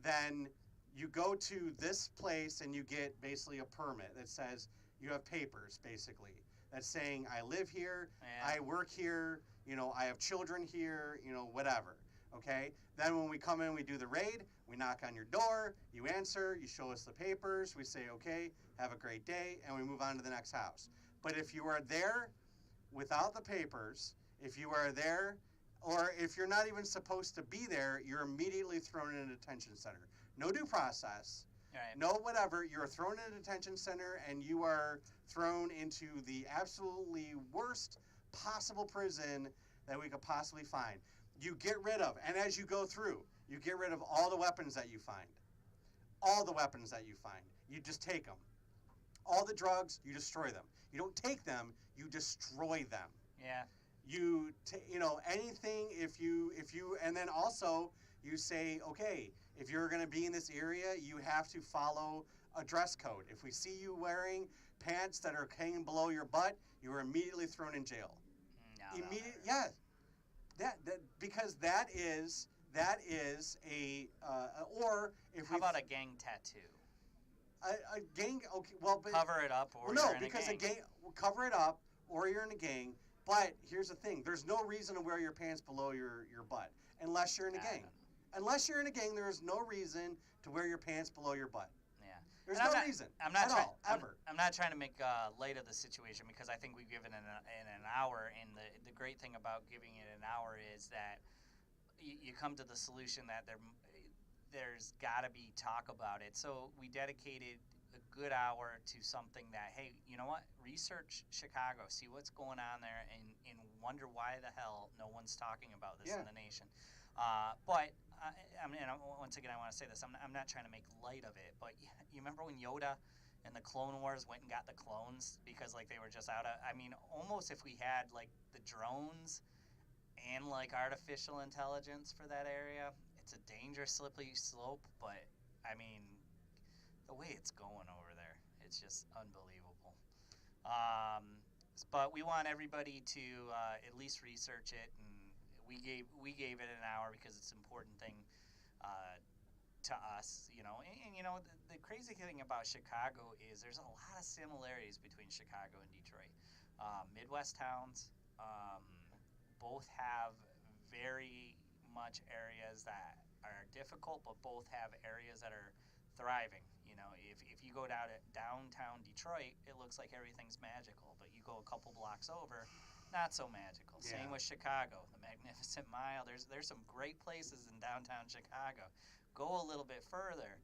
then you go to this place and you get basically a permit that says you have papers, basically, that's saying, I live here, Yeah. I work here, I have children here, whatever. Okay? Then when we come in, we do the raid, we knock on your door, you answer, you show us the papers, we say, okay, have a great day, and we move on to the next house. But if you are there without the papers, if you are there, or if you're not even supposed to be there, you're immediately thrown in a detention center. No due process. Right. No whatever. You're thrown in a detention center, and you are thrown into the absolutely worst possible prison that we could possibly find. You get rid of, and as you go through, you get rid of all the weapons that you find. All the weapons that you find. You just take them. All the drugs, you destroy them. You don't take them, you destroy them. Yeah. Anything, if you, and then also you say, okay, if you're going to be in this area, you have to follow a dress code. If we see you wearing pants that are hanging below your butt, you are immediately thrown in jail. No. Yeah. Because that is a or if How about a gang tattoo? a gang? Okay, well, but Cover it up, or no, you're in because a gang. cover it up, or you're in a gang. But here's the thing: there's no reason to wear your pants below your butt unless you're in a gang. Unless you're in a gang, there is no reason to wear your pants below your butt. Yeah. There's And no reason I'm not at all, ever. I'm not trying to make light of the situation, because I think we've given it an hour, and the great thing about giving it an hour is that you come to the solution that there's got to be talk about it. So we dedicated a good hour to something that, hey, you know what? Research Chicago, see what's going on there, and wonder why the hell no one's talking about this in the nation. But once again, I want to say this. I'm not trying to make light of it, but you remember when Yoda and the Clone Wars went and got the clones because they were just out of. I mean, almost if we had the drones and artificial intelligence for that area, it's a dangerous slippery slope. But I mean, the way it's going over there, it's just unbelievable. But we want everybody to at least research it, and we gave it an hour because it's an important thing to us, And the crazy thing about Chicago is there's a lot of similarities between Chicago and Detroit. Midwest towns both have very much areas that are difficult, but both have areas that are thriving. If you go down to downtown Detroit, it looks like everything's magical, but you go a couple blocks over, not so magical. Yeah. Same with Chicago, the Magnificent Mile. There's some great places in downtown Chicago. Go a little bit further,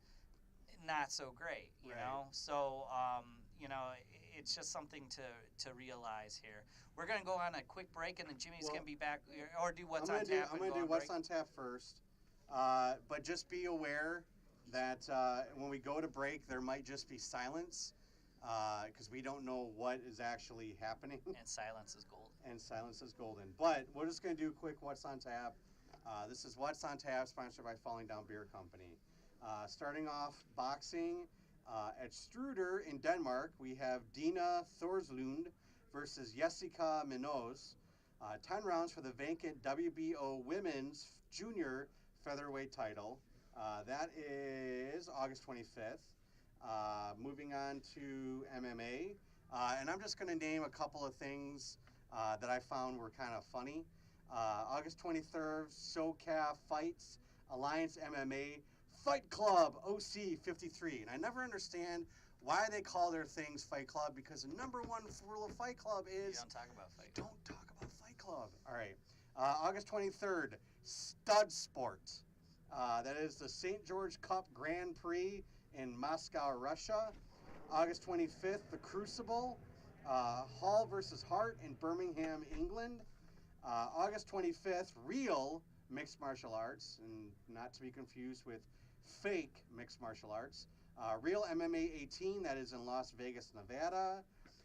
not so great, you know? So, it's just something to realize here. We're going to go on a quick break, and then Jimmy's going to be back, or do What's on Tap. I'm going to do What's on Tap first. But just be aware that when we go to break, there might just be silence because we don't know what is actually happening. And silence is gold. And silence is golden. But we're just going to do a quick What's on Tap. This is What's on Tap, sponsored by Falling Down Beer Company. Starting off boxing at Struder in Denmark, we have Dina Thorslund versus Jessica Minoz. 10 rounds for the vacant WBO Women's Junior Featherweight title. That is August 25th. Moving on to MMA. And I'm just going to name a couple of things that I found were kind of funny. August 23rd, SoCal Fights, Alliance MMA, Fight Club, OC 53. And I never understand why they call their things Fight Club, because the number one rule of Fight Club is... You don't talk about Fight Club. Don't talk about Fight Club. All right. August 23rd, Stud Sport. That is the St. George Cup Grand Prix in Moscow, Russia. August 25th, the Crucible, Hall versus Hart in Birmingham, England. August 25th, Real Mixed Martial Arts, and not to be confused with fake mixed martial arts. Real MMA 18, that is in Las Vegas, Nevada.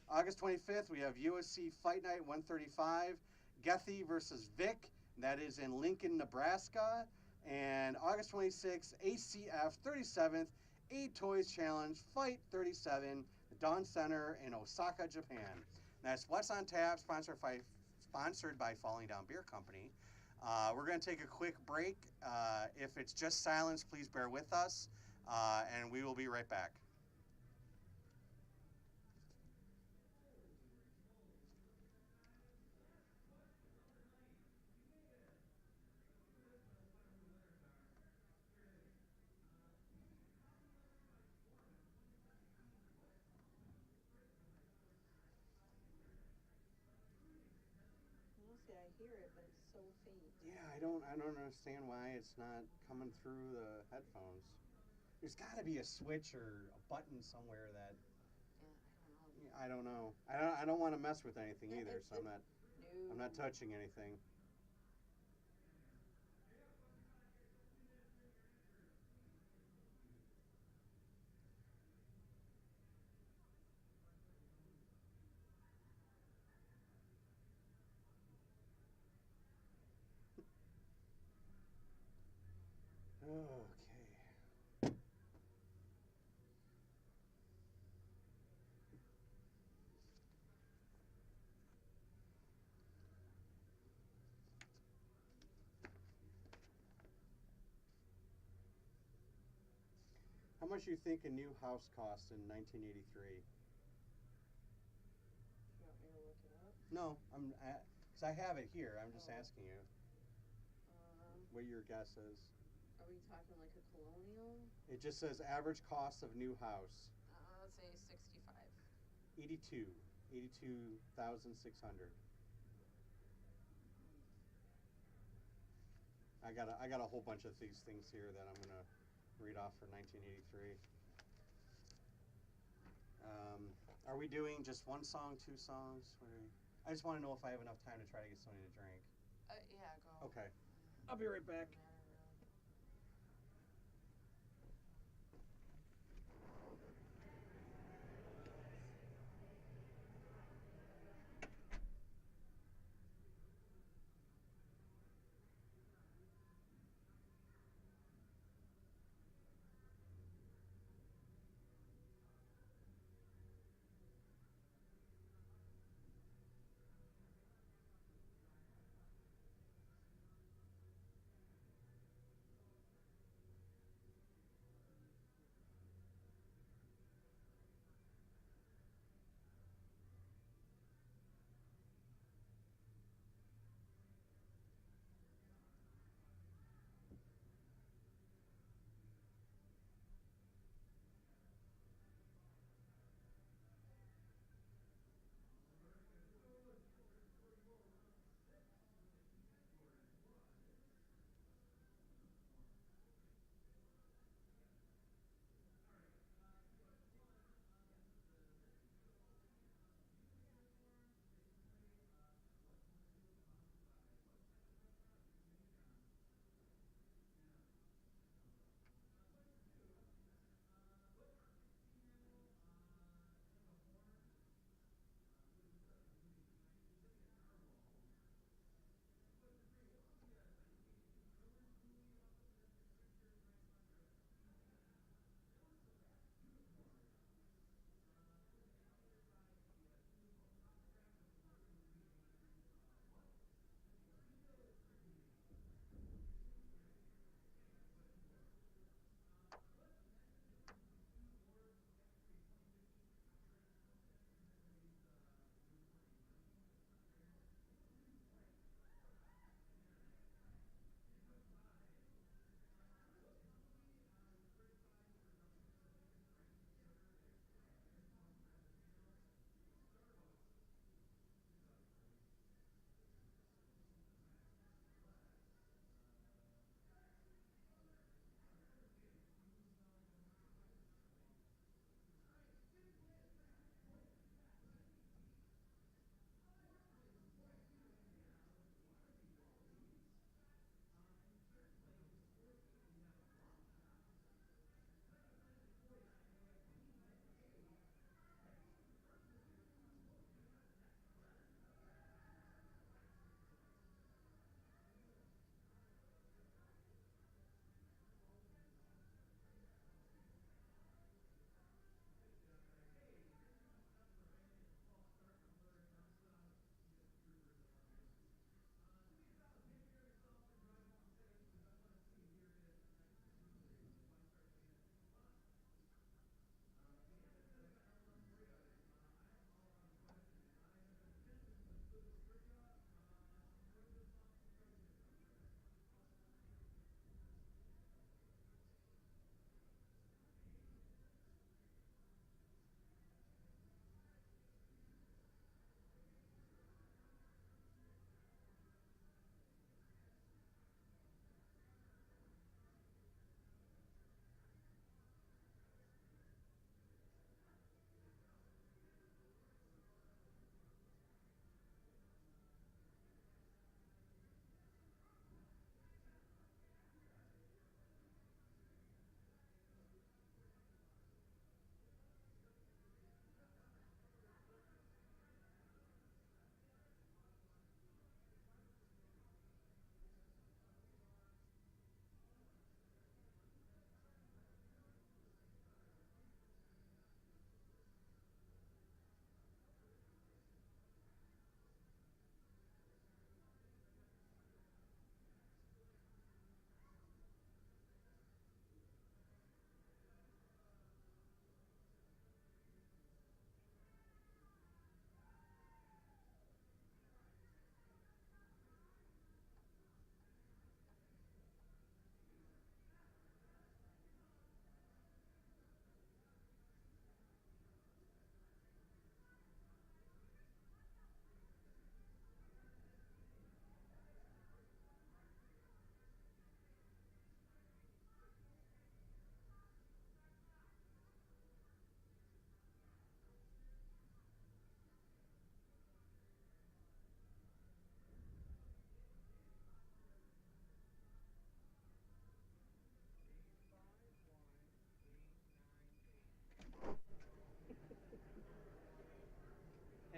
August 25th, we have UFC Fight Night 135, Gethy versus Vic, that is in Lincoln, Nebraska. And August 26th, ACF 37th, 8 Toys Challenge, Fight 37, the Dawn Center in Osaka, Japan. That's What's on Tap, sponsored by Falling Down Beer Company. We're going to take a quick break. If it's just silence, please bear with us, and we will be right back. hear it, but it's so faint. Yeah, I don't understand why it's not coming through the headphones. There's got to be a switch or a button somewhere that. Yeah, I don't know. I don't want to mess with anything either, so No. I'm not touching anything. Okay. How much do you think a new house cost in 1983? You want me to look it up? No, because I have it here. I'm just asking you what your guess is. Are we talking like a colonial? It just says average cost of new house. Let's say 65. 82,600. I got a whole bunch of these things here that I'm gonna read off for 1983. Are we doing just one song, two songs? I just want to know if I have enough time to try to get something to drink. Yeah, go. Okay. I'll be right back.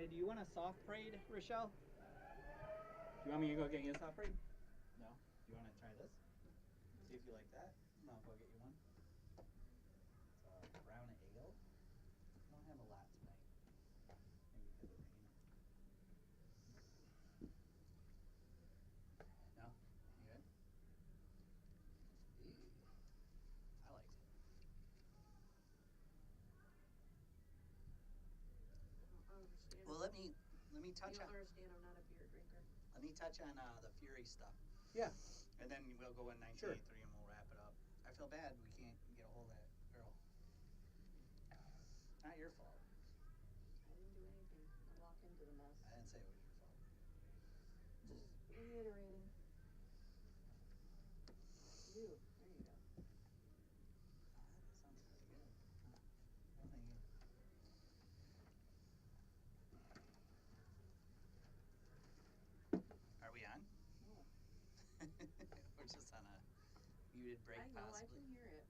do you want a soft braid, Rochelle? Do you want me to go get you a soft braid? No? Do you want to try this? See if you like that? No, I'll go get you one. It's a brown ale. I don't have a lot tonight. Maybe because of rain. No? You good? I liked it. Well, let me touch on. You don't understand. I'm not a beer drinker. Let me touch on the Fury stuff. Yeah. And then we'll go in 1983 and we'll wrap it up. I feel bad we can't get a hold of that girl. Not your fault. I didn't do anything. I walk into the mess. I didn't say it was your fault. Just reiterating. You. There you go. That sounds pretty good. Well, thank you. Are we on? No. We're just on a muted break, I know. possibly. I can hear it.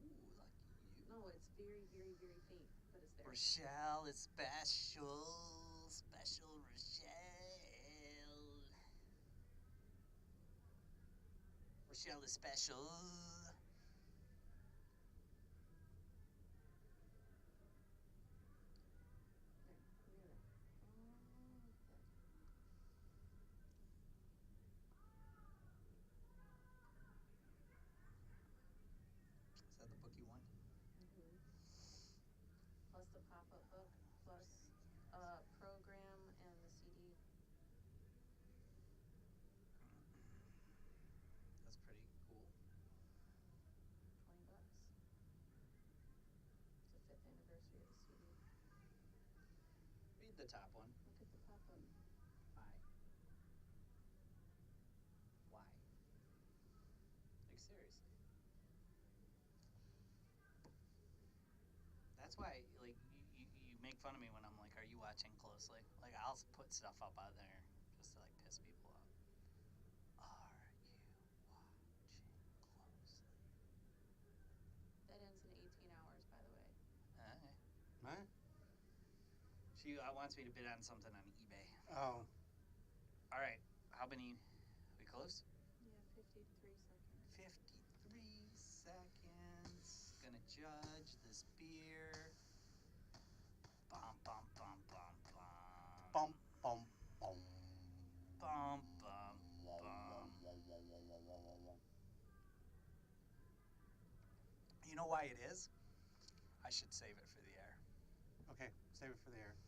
Ooh, lucky you. No, it's very, very, very faint, but it's there. Rochelle is special. Special Rochelle. Rochelle is special. Is that the book you want? Plus the pop-up book, plus program and the CD. That's pretty cool. $20. It's the 5th anniversary of the CD. Read the top one. Look at the pop-up. Why? Why? Like, seriously. That's why, like, you make fun of me when I'm like, are you watching closely? Like, I'll put stuff up out there just to, like, piss people off. Are you watching closely? That ends in 18 hours, by the way. Okay. Huh? She wants me to bid on something on eBay. Oh. All right. How many? We close? Yeah, 53 seconds. 53 seconds. Gonna judge this beer. Bum, bum, bum, bum, bum. Bum, bum, bum. Bum, bum, bum. You know why it is? I should save it for the air. Okay, save it for the air.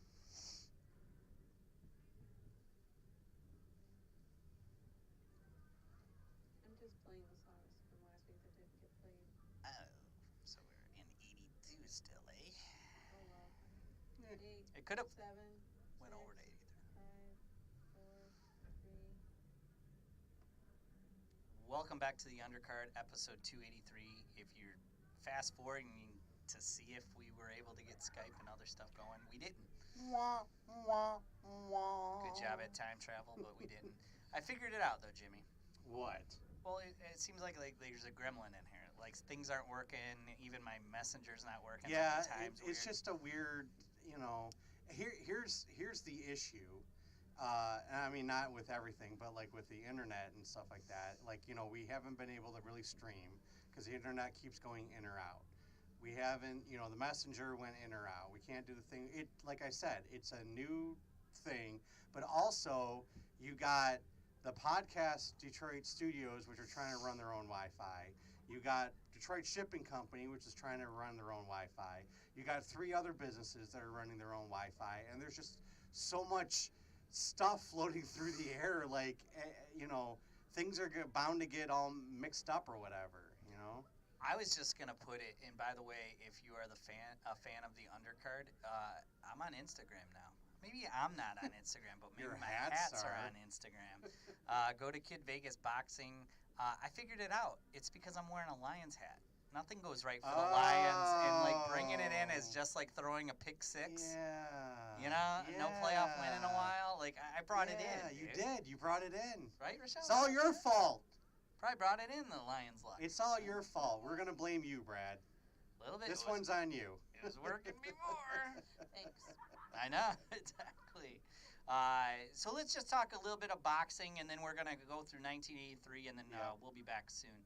I'm just playing the songs from last week that didn't get played. Oh, so we're in 82 still, eh? Oh well. Yeah. 8, It could have 7, went 6, over to 83. 5, 4, 3. Welcome back to the Undercard, episode 283. If you're fast forwarding to see if we were able to get Skype and other stuff going, we didn't. Wah, wah, wah. Good job at time travel, but we didn't. I figured it out though, Jimmy. What? Well, it seems like there's a gremlin in here. Like things aren't working. Even my messenger's not working. Yeah, like, the time's it's weird. just a weird, you know. Here's the issue. And I mean, not with everything, but like with the internet and stuff like that. Like, you know, we haven't been able to really stream because the internet keeps going in or out. We haven't, you know, the messenger went in or out. We can't do the thing. It, like I said, it's a new thing. But also, you got the podcast Detroit Studios, which are trying to run their own Wi-Fi. You got Detroit Shipping Company, which is trying to run their own Wi-Fi. You got 3 other businesses that are running their own Wi-Fi, and there's just so much stuff floating through the air. Like, you know, things are bound to get all mixed up or whatever. You know. I was just gonna put it. And by the way, if you are a fan of the Undercard, I'm on Instagram now. Maybe I'm not on Instagram, but maybe Your my hats are are. on Instagram. Go to Kid Vegas Boxing. I figured it out. It's because I'm wearing a Lions hat. Nothing goes right for the Lions, and like bringing it in is just like throwing a pick six. Yeah. You know, no playoff win in a while. Like I brought it in. Yeah, you dude. did. You brought it in. Right, Rochelle? It's all your fault. Probably brought it in the Lions' luck. It's all your fault. We're gonna blame you, Brad. A little bit. This one's on you. It was working before. Thanks. I know. Exactly. So let's just talk a little bit of boxing, and then we're going to go through 1983, and then we'll be back soon.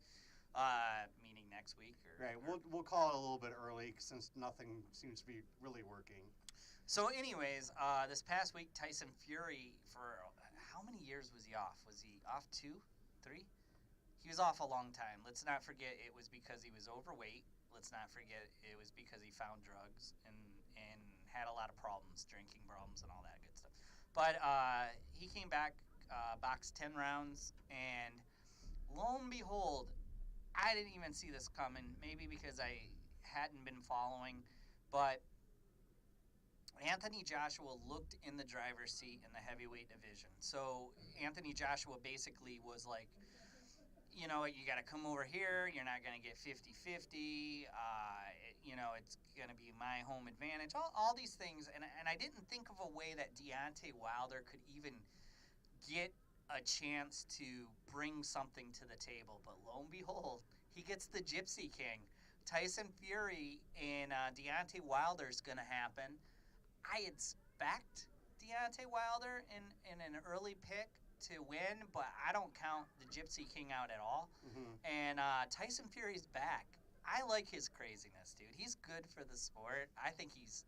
Meaning next week. Right. We'll call it a little bit early since nothing seems to be really working. So anyways, this past week, Tyson Fury, for how many years was he off? Was he off 2, 3? He was off a long time. Let's not forget it was because he was overweight. Let's not forget it was because he found drugs and had a lot of problems, drinking problems and all that good stuff. But he came back, boxed 10 rounds, and lo and behold, I didn't even see this coming, maybe because I hadn't been following, but Anthony Joshua looked in the driver's seat in the heavyweight division. So Anthony Joshua basically was like, you know, you got to come over here. You're not going to get 50-50. You know, it's going to be my home advantage. All these things. And I didn't think of a way that Deontay Wilder could even get a chance to bring something to the table. But lo and behold, he gets the Gypsy King. Tyson Fury and Deontay Wilder is going to happen. I expect Deontay Wilder in an early pick to win, but I don't count the Gypsy King out at all. Mm-hmm. And Tyson Fury's back. I like his craziness, dude. He's good for the sport. I think he's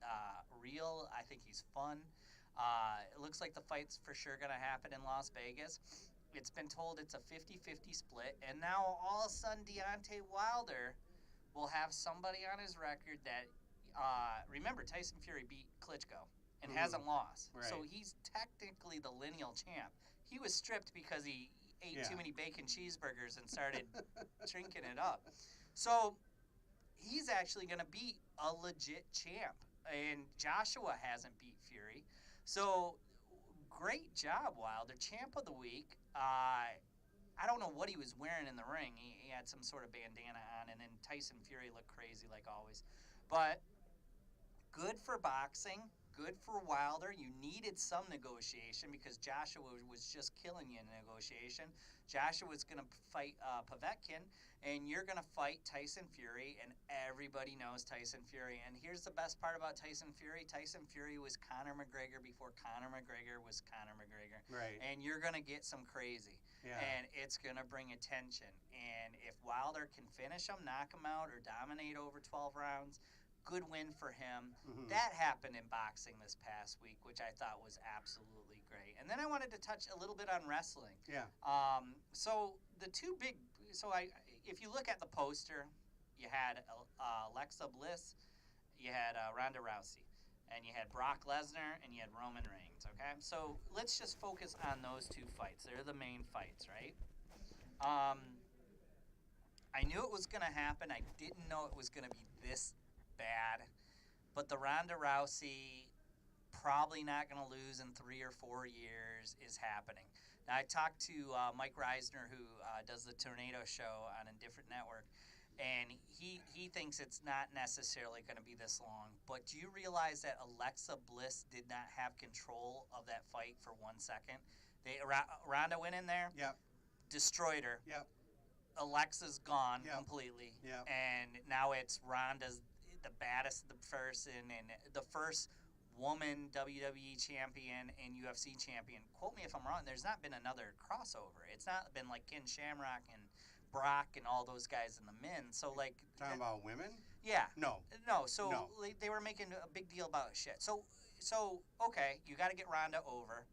real. I think he's fun. It looks like the fight's for sure going to happen in Las Vegas. It's been told it's a 50-50 split, and now all of a sudden Deontay Wilder will have somebody on his record that, remember, Tyson Fury beat Klitschko and hasn't lost. Right. So he's technically the lineal champ. He was stripped because he ate too many bacon cheeseburgers and started drinking it up. So he's actually going to beat a legit champ. And Joshua hasn't beat Fury. So great job, Wilder. Champ of the week. I don't know what he was wearing in the ring. He had some sort of bandana on, and then Tyson Fury looked crazy like always. But good for boxing. Good for Wilder. You needed some negotiation because Joshua was just killing you in negotiation. Joshua's going to fight Povetkin, and you're going to fight Tyson Fury, and everybody knows Tyson Fury. And here's the best part about Tyson Fury. Tyson Fury was Conor McGregor before Conor McGregor was Conor McGregor. Right. And you're going to get some crazy. Yeah. And it's going to bring attention. And if Wilder can finish him, knock him out, or dominate over 12 rounds, good win for him. Mm-hmm. That happened in boxing this past week, which I thought was absolutely great. And then I wanted to touch a little bit on wrestling. Yeah. So the two big, if you look at the poster, you had Alexa Bliss, you had Ronda Rousey, and you had Brock Lesnar, and you had Roman Reigns. Okay, so let's just focus on those two fights. They're the main fights, right? I knew it was going to happen. I didn't know it was going to be this bad, but the Ronda Rousey probably not going to lose in 3 or 4 years is happening. Now, I talked to Mike Reisner, who does the Tornado Show on a different network, and he thinks it's not necessarily going to be this long. But do you realize that Alexa Bliss did not have control of that fight for 1 second? Ronda went in there, destroyed her. Alexa's gone completely, and now it's Ronda's the baddest person and the first woman WWE champion and UFC champion. Quote me if I'm wrong. There's not been another crossover. It's not been like Ken Shamrock and Brock and all those guys in the men. So like talking about women? Yeah. No. So no. They were making a big deal about shit. So okay, you got to get Ronda over.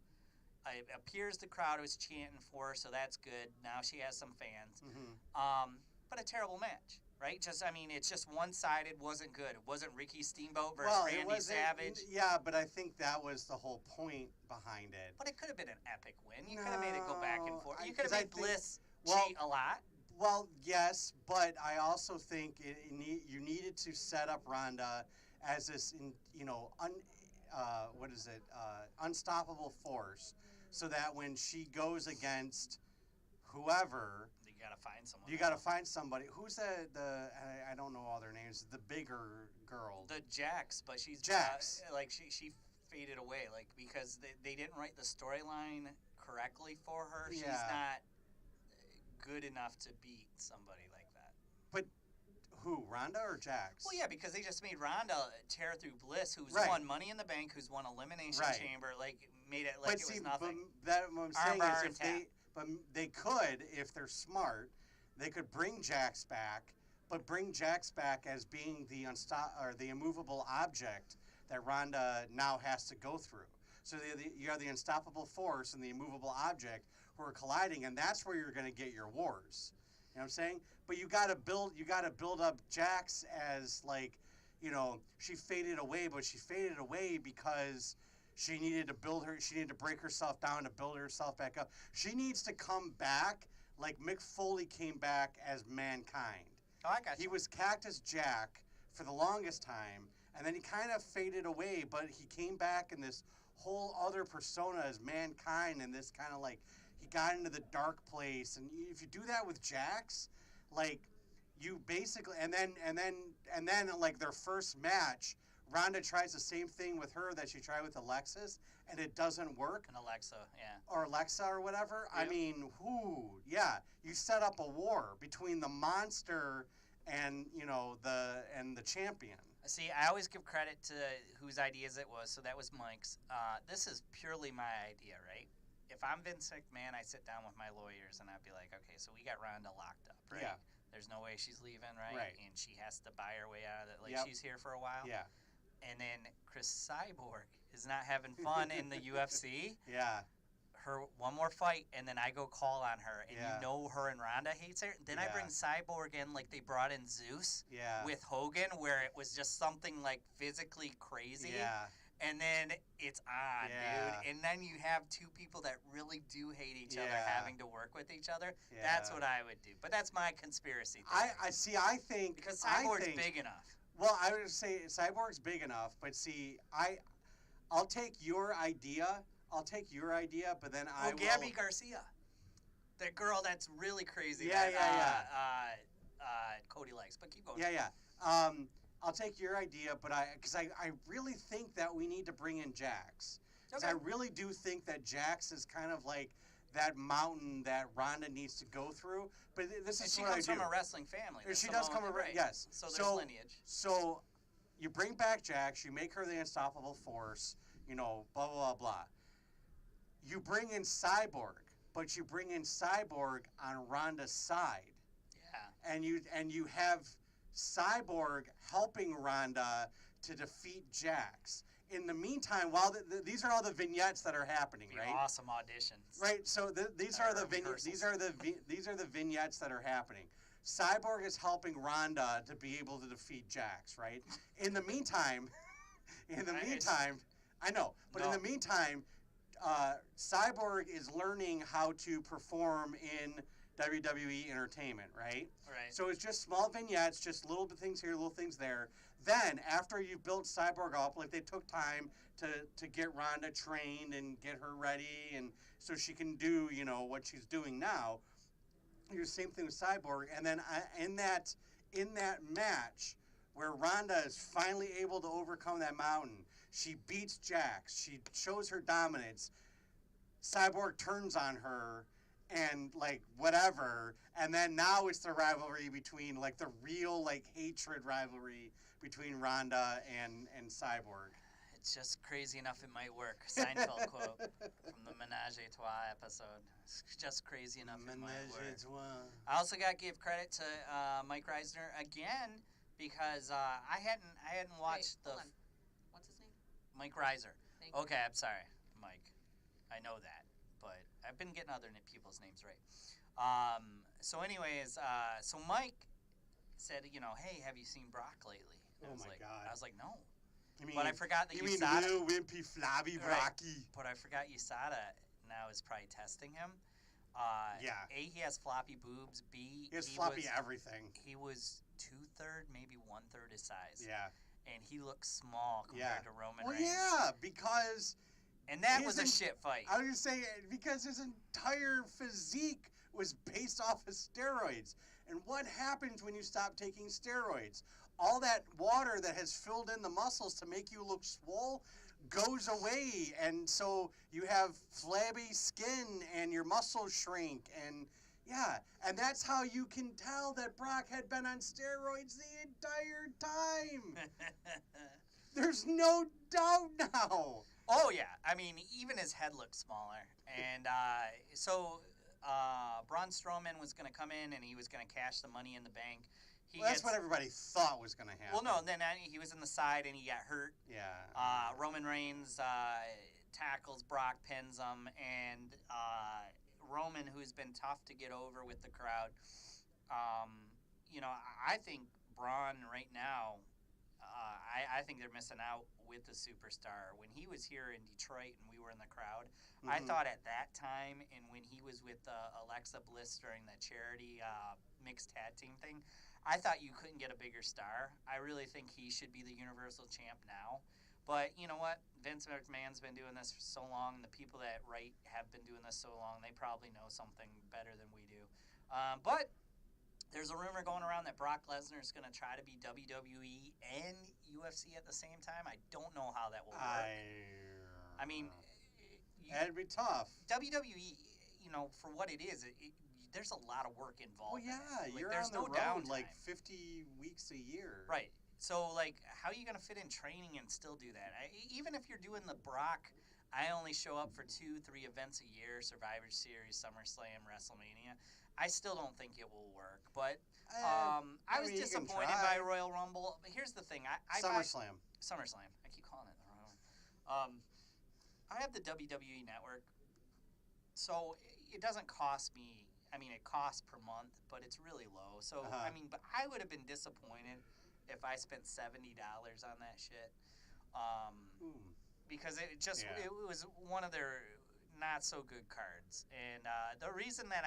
It appears the crowd was chanting for her, so that's good. Now she has some fans. Mm-hmm. But a terrible match. Right? It's just one-sided, wasn't good. It wasn't Ricky Steamboat versus Randy Savage. Yeah, but I think that was the whole point behind it. But it could have been an epic win. You could have made it go back and forth. You could have made Bliss cheat a lot. Well, yes, but I also think you needed to set up Ronda as this, unstoppable force, so that when she goes against whoever, you gotta find somebody. Who's I don't know all their names. The bigger girl. The Jax, but she's Jax. She faded away, because they didn't write the storyline correctly for her. She's not good enough to beat somebody like that. But Who, Ronda or Jax? Well, yeah, because they just made Ronda tear through Bliss, who's Right. won Money in the Bank, who's won Elimination Right. Chamber, like made it like but it see, was nothing. what I'm saying Armbar is and tap. but they could, if they're smart, they could bring Jax back, but bring Jax back as being the immovable object that Ronda now has to go through. So you have the unstoppable force and the immovable object who are colliding, and that's where you're going to get your wars. You know what I'm saying? But you got to build up Jax as like, she faded away, but she faded away because she needed to break herself down to build herself back up. She needs to come back like Mick Foley came back as Mankind. Oh, I got you. He was Cactus Jack for the longest time, and then he kind of faded away, but he came back in this whole other persona as Mankind, and this kind of like, he got into the dark place. And if you do that with Jax, like, you basically, and then like their first match, Ronda tries the same thing with her that she tried with Alexis, and it doesn't work. And Alexa, yeah. Or Alexa or whatever. Yeah. I mean, you set up a war between the monster and the champion. See, I always give credit to whose ideas it was, so that was Mike's. This is purely my idea, right? If I'm Vince McMahon, I sit down with my lawyers and I'd be like, okay, so we got Ronda locked up, right? Yeah. There's no way she's leaving, right? Right. And she has to buy her way out of it. Like, Yep. she's here for a while. Yeah. And then Chris Cyborg is not having fun in the UFC. Yeah. Her one more fight, and then I go call on her, and Yeah. you know her and Ronda hates her. Then I Yeah. bring Cyborg in like they brought in Zeus Yeah. with Hogan, where it was just something like physically crazy. Yeah. And then it's on, Yeah. dude. And then you have two people that really do hate each other Yeah. having to work with each other. Yeah. That's what I would do. But that's my conspiracy theory. I see. I think because I Cyborg's think- big enough. Well, I would say Cyborg's big enough, but see, I'll take your idea. But then I will. Gabby Garcia. That girl that's really crazy. Yeah, that, Cody likes. But keep going. Yeah. I'll take your idea, but because I really think that we need to bring in Jax. Because Okay. I really do think that Jax is kind of like that mountain that Ronda needs to go through. But this And is she what I comes do. from a wrestling family. She the does Samoan, come from right. yes. So there's lineage. So you bring back Jax, you make her the unstoppable force, blah blah blah blah. You bring in Cyborg, but you bring in Cyborg on Ronda's side. Yeah. And you have Cyborg helping Ronda to defeat Jax. In the meantime, while these are all the vignettes that are happening, Be right? awesome auditions. Right. So these are the vignettes that are happening. Cyborg is helping Ronda to be able to defeat Jax, right? In the meantime, I know, but in the meantime, Cyborg is learning how to perform in WWE entertainment, right? Right. So it's just small vignettes, just little things here, little things there. Then, after you've built Cyborg up, like they took time to get Ronda trained and get her ready, and so she can do, what she's doing now. You do the same thing with Cyborg, and then in that match where Ronda is finally able to overcome that mountain, she beats Jax. She shows her dominance. Cyborg turns on her and like whatever, and then now it's the rivalry between like the real like hatred rivalry between Ronda and Cyborg. It's just crazy enough it might work. Seinfeld quote from the Menage a Trois episode. It's just crazy enough it might work. I also got to give credit to Mike Reisner again because I hadn't watched Wait, hold on. What's his name? Mike Reiser. Thank you. Okay, I'm sorry, Mike. I know that, but I've been getting other people's names right. So anyways, so Mike said, hey, have you seen Brock lately? Oh my God. I was like, no. You mean, But I forgot that you mean USADA. little wimpy flabby Brocky? But I forgot USADA now is probably testing him. Yeah. A, he has floppy boobs. B, He has floppy everything. He was 2/3, maybe 1/3 his size. Yeah. And he looks small compared to Roman Well, Reigns. yeah, because And that was a Isn't- shit fight. I was going to say, because his entire physique was based off of steroids. And what happens when you stop taking steroids? All that water that has filled in the muscles to make you look swole goes away. And so you have flabby skin and your muscles shrink. And, Yeah, and that's how you can tell that Brock had been on steroids the entire time. There's no doubt now. Oh, yeah. I mean, even his head looked smaller. And Braun Strowman was going to come in and he was going to cash the money in the bank. That's what everybody thought was going to happen. Well, no, then he was in the side and he got hurt. Yeah. Roman Reigns tackles Brock, pins him, and Roman, who's been tough to get over with the crowd, I think Braun right now, I think they're missing out with the superstar. When he was here in Detroit and we were in the crowd, I thought at that time, and when he was with Alexa Bliss during the charity mixed tag team thing, I thought you couldn't get a bigger star. I really think he should be the Universal Champ now. But you know what? Vince McMahon's been doing this for so long, and the people that write have been doing this so long, they probably know something better than we do. But there's a rumor going around that Brock Lesnar is going to try to be WWE and UFC at the same time. I don't know how that will work. I mean, it'd be tough. WWE, for what it is, there's a lot of work involved. Well, yeah, in it. You're on the road downtime. like 50 weeks a year. Right. So, how are you going to fit in training and still do that? Even if you're doing the Brock, I only show up for 2-3 events a year, Survivor Series, SummerSlam, WrestleMania, I still don't think it will work. But I was disappointed by Royal Rumble. But here's the thing. SummerSlam. SummerSlam. I keep calling it the wrong one. I have the WWE Network, so it doesn't cost me. I mean, it costs per month, but it's really low. So, but I would have been disappointed if I spent $70 on that shit, because it was one of their not so good cards. And the reason that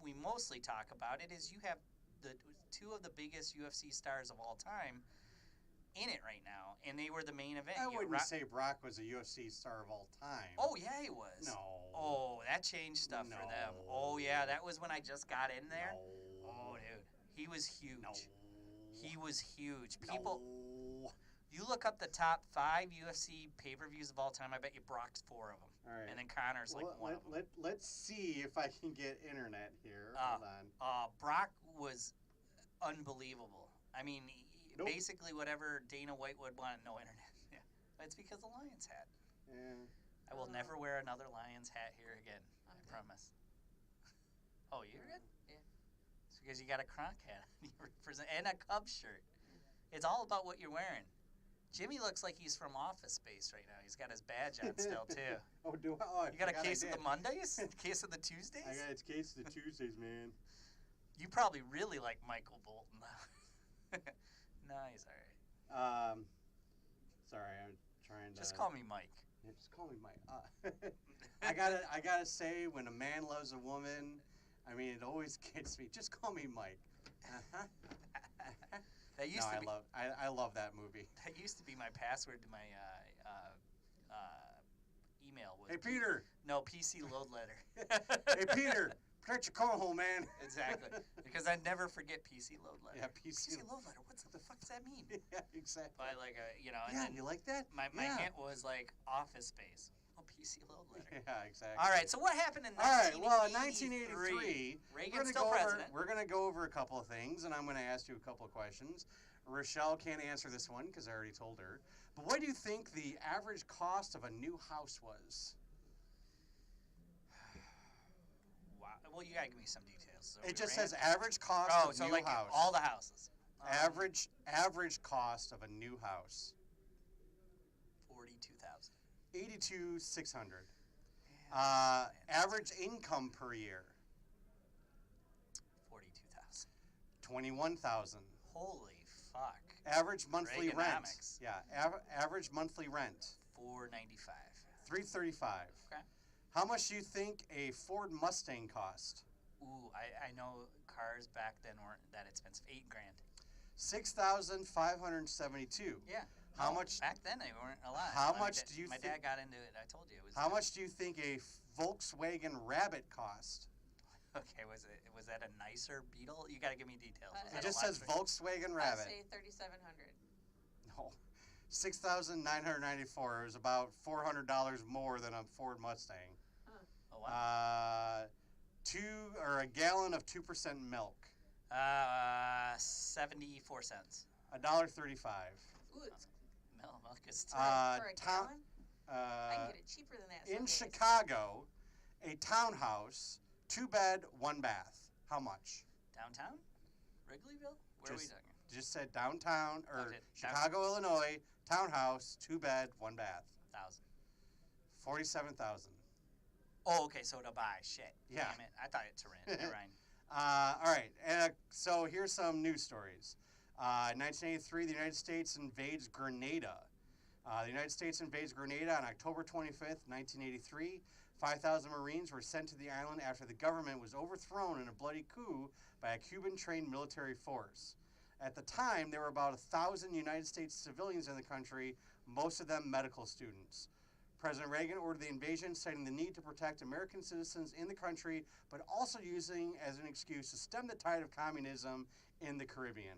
we mostly talk about it is you have the two of the biggest UFC stars of all time in it right now, and they were the main event. I wouldn't say Brock was a UFC star of all time. Oh yeah, he was. No. Oh, that changed stuff for them. Oh yeah, that was when I just got in there. No. Oh dude, he was huge. No. He was huge. People, you look up the top 5 UFC pay-per-views of all time, I bet you Brock's 4 of them. All right. And then Connor's one of them. Let's see if I can get internet here. Hold on. Brock was unbelievable. I mean, basically whatever Dana White would want, no internet. Yeah. But it's because of the Lions hat. Yeah. I will never wear another Lions hat here again. I promise. Oh, you're good? Because you got a Kronk hat and a Cubs shirt. It's all about what you're wearing. Jimmy looks like he's from Office Space right now. He's got his badge on still, too. Oh, do I? Oh, you got a case of the Mondays? Case of the Tuesdays? I got a case of the Tuesdays, man. You probably really like Michael Bolton. No, he's all right. Sorry, I'm trying to... Just call me Mike. Yeah, just call me Mike. I gotta say, when a man loves a woman... I mean, it always gets me. Just call me Mike. That used to be. I love that movie. That used to be my password to my email. Hey Peter. No, PC load letter. Hey Peter, protect your cornhole, man. Exactly, because I never forget PC load letter. Yeah, PC load letter. What the fuck does that mean? Yeah, exactly. But And yeah, then you like that? My hint was like Office Space. PC load letter. Yeah, exactly. All right, so what happened in 1983? All right, well, in 1983, Reagan's still president. We're going to go over a couple of things, and I'm going to ask you a couple of questions. Rochelle can't answer this one because I already told her. But what do you think the average cost of a new house was? Wow. Well, you got to give me some details. So it just says average cost of so new like house. All the houses. Average cost of a new house. 42,000. 82,600. Yeah, average income per year. 42,000. 21,000. Holy fuck. Average monthly rent. Reaganomics. Yeah, average monthly rent. 495. 335. Okay. How much do you think a Ford Mustang cost? Ooh, I know cars back then weren't that expensive. $8,000. 6,572. Yeah. How much? Back then they weren't a lot. How much do you? My dad got into it. I told you it was. How much do you think a Volkswagen Rabbit cost? Okay, was that a nicer Beetle? You got to give me details. It just says Volkswagen Rabbit. I say 3,700. No, 6,994. It was about $400 more than a Ford Mustang. Oh wow. a gallon of 2% milk? 74 cents. $1.35. Ooh, it's Milk is for a gallon? I Uh, can get it cheaper than that. in some days. Chicago, a townhouse, 2-bed, 1-bath. How much? Downtown? Wrigleyville? Where are we Just- talking? Just said downtown or Okay, Chicago, Illinois, townhouse, 2-bed, 1-bath. 1,000. 47,000. Oh, okay, so to buy. Shit. Yeah. Damn it. I thought it to rent. Never mind. All right. So here's some news stories. 1983, the United States invades Grenada. The United States invades Grenada on October 25th, 1983. 5,000 Marines were sent to the island after the government was overthrown in a bloody coup by a Cuban-trained military force. At the time, there were about 1,000 United States civilians in the country, most of them medical students. President Reagan ordered the invasion, citing the need to protect American citizens in the country, but also using as an excuse to stem the tide of communism in the Caribbean.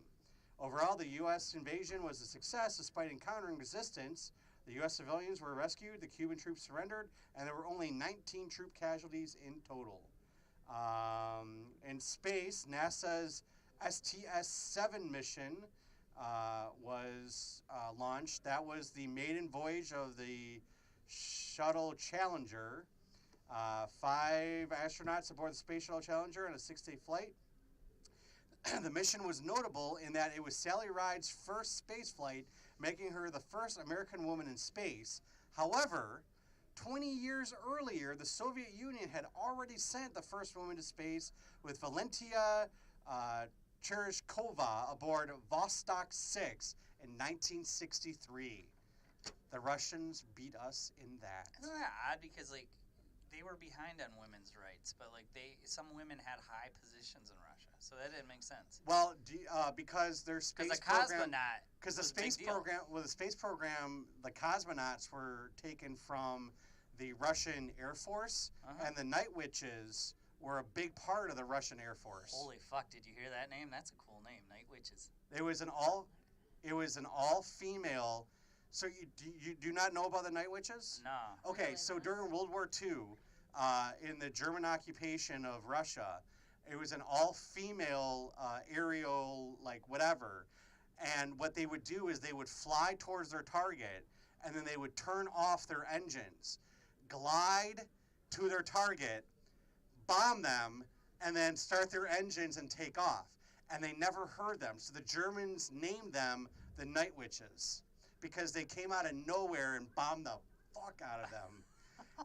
Overall, the U.S. invasion was a success despite encountering resistance. The U.S. civilians were rescued, the Cuban troops surrendered, and there were only 19 troop casualties in total. In space, NASA's STS-7 mission was launched. That was the maiden voyage of the Shuttle Challenger. 5 astronauts aboard the Space Shuttle Challenger on a 6-day flight. The mission was notable in that it was Sally Ride's first space flight, making her the first American woman in space. However, 20 years earlier, the Soviet Union had already sent the first woman to space with Valentina Tereshkova aboard Vostok 6 in 1963. The Russians beat us in that. Isn't that odd? Because, like, they were behind on women's rights, but, like, some women had high positions in Russia. So that didn't make sense. Well, because their space Because a program... cosmonaut Because the was a big space deal. program, the cosmonauts were taken from the Russian Air Force, Uh-huh. and the Night Witches were a big part of the Russian Air Force. Holy fuck, did you hear that name? That's a cool name, Night Witches. It was an all female. So you do not know about the Night Witches? No. Okay, Really so not. during World War II, in the German occupation of Russia, it was an all-female aerial, like, whatever. And what they would do is they would fly towards their target, and then they would turn off their engines, glide to their target, bomb them, and then start their engines and take off. And they never heard them. So the Germans named them the Night Witches because they came out of nowhere and bombed the fuck out of them.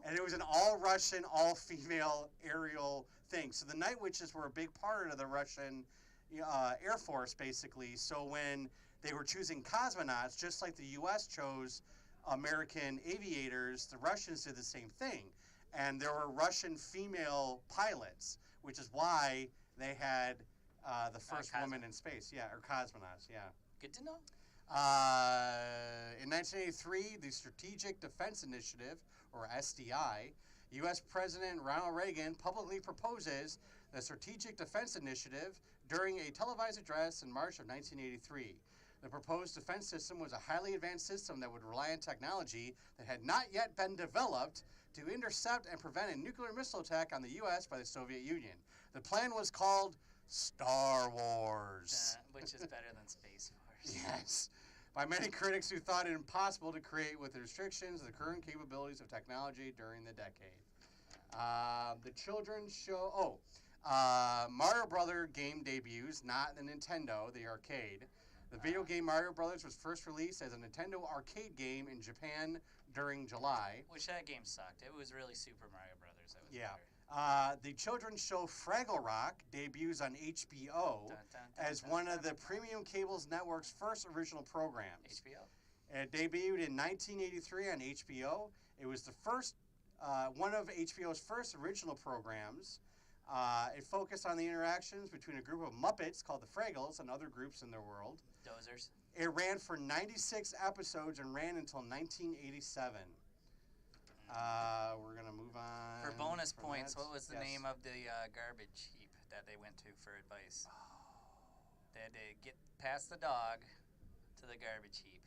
And it was an all-Russian, all-female aerial thing. So the Night Witches were a big part of the Russian Air Force, basically. So when they were choosing cosmonauts, just like the U.S. chose American aviators, the Russians did the same thing. And there were Russian female pilots, which is why they had the first woman in space. Yeah, or cosmonauts, yeah. Good to know. In 1983, the Strategic Defense Initiative, or SDI, U.S. President Ronald Reagan publicly proposes the Strategic Defense Initiative during a televised address in March of 1983. The proposed defense system was a highly advanced system that would rely on technology that had not yet been developed to intercept and prevent a nuclear missile attack on the U.S. by the Soviet Union. The plan was called Star Wars. Which is better than Space Force. Yes. By many critics who thought it impossible to create with the restrictions of the current capabilities of technology during the decade. The children's show, Mario Brother game debuts, not the Nintendo, the arcade. The video game Mario Brothers was first released as a Nintendo arcade game in Japan during July. Which that game sucked. It was really Super Mario Brothers. That was Yeah. better. The children's show Fraggle Rock debuts on HBO as one of the Premium Cable's network's first original programs. HBO. It debuted in 1983 on HBO. It was the first, one of HBO's first original programs. It focused on the interactions between a group of Muppets called the Fraggles and other groups in their world. Dozers. It ran for 96 episodes and ran until 1987. We're going to move on. For bonus from points, that. what was the Yes. name of the garbage heap that they went to for advice? They had to get past the dog to the garbage heap.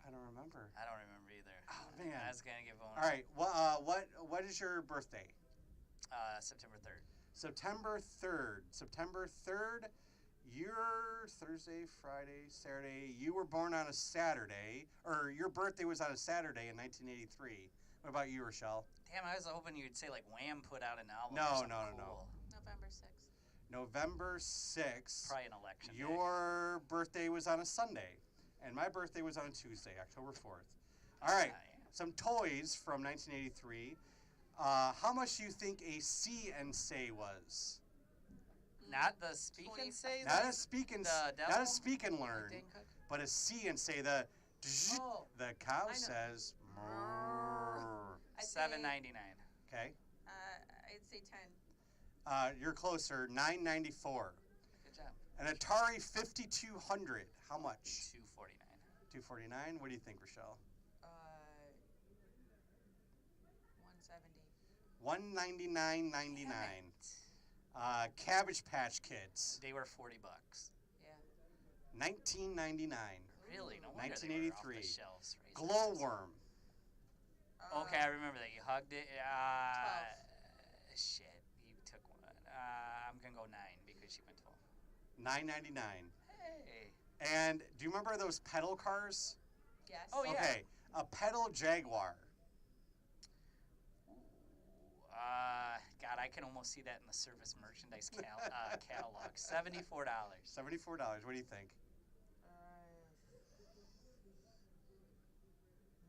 I don't remember. I don't remember either. Oh, man. I was going to give bonus. All right. What is your birthday? September 3rd. September 3rd, your Thursday, Friday, Saturday. You were born on a Saturday, or your birthday was on a Saturday in 1983. What about you, Rochelle? Damn, I was hoping you'd say like Wham put out an album. No, or something no. cool. November 6th. November 6th. Probably an election. Your birthday was on a Sunday, and my birthday was on a Tuesday, October 4th. All right, some toys from 1983. How much do you think a see and say was? Not the speak and say. Not a speak and not a speak and learn, Dane Cook? but a see and say. The cow I know. says moo. $7.99. Okay. I'd say 10. You're closer. $9.94. Good job. An Atari 5200. How much? $2.49. $2.49. What do you think, Rochelle? 170. $199.99. Cabbage Patch Kids. They were $40. Yeah. $19.99. Really? No wonder 1983. They were off the shelves. Glowworm. Okay, I remember that. You hugged it. 12. Shit, you took one. I'm gonna go 9 because she went 12. $9.99. Hey. And do you remember those pedal cars? Yes. Oh, yeah. Okay, a pedal Jaguar. God, I can almost see that in the service merchandise catalog. $74. $74. What do you think?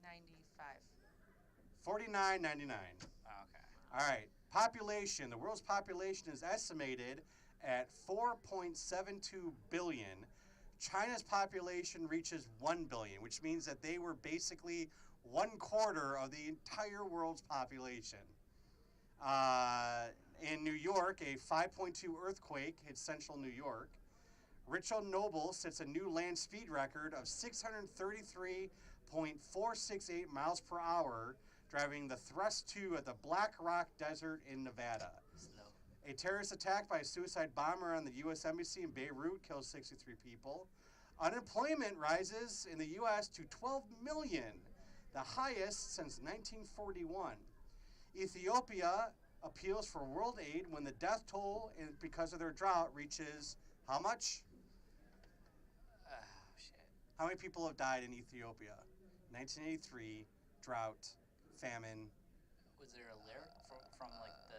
95. $49.99. Okay. All right. Population. The world's population is estimated at 4.72 billion. China's population reaches 1 billion, which means that they were basically 1/4 of the entire world's population. In New York, a 5.2 earthquake hit central New York. Richard Noble sets a new land speed record of 633.468 miles per hour, driving the Thrust 2 at the Black Rock Desert in Nevada. Slow. A terrorist attack by a suicide bomber on the U.S. Embassy in Beirut kills 63 people. Unemployment rises in the U.S. to 12 million, the highest since 1941. Ethiopia appeals for world aid when the death toll because of their drought reaches how much? Oh, shit. How many people have died in Ethiopia? 1983, drought, famine. Was there a lyric from like the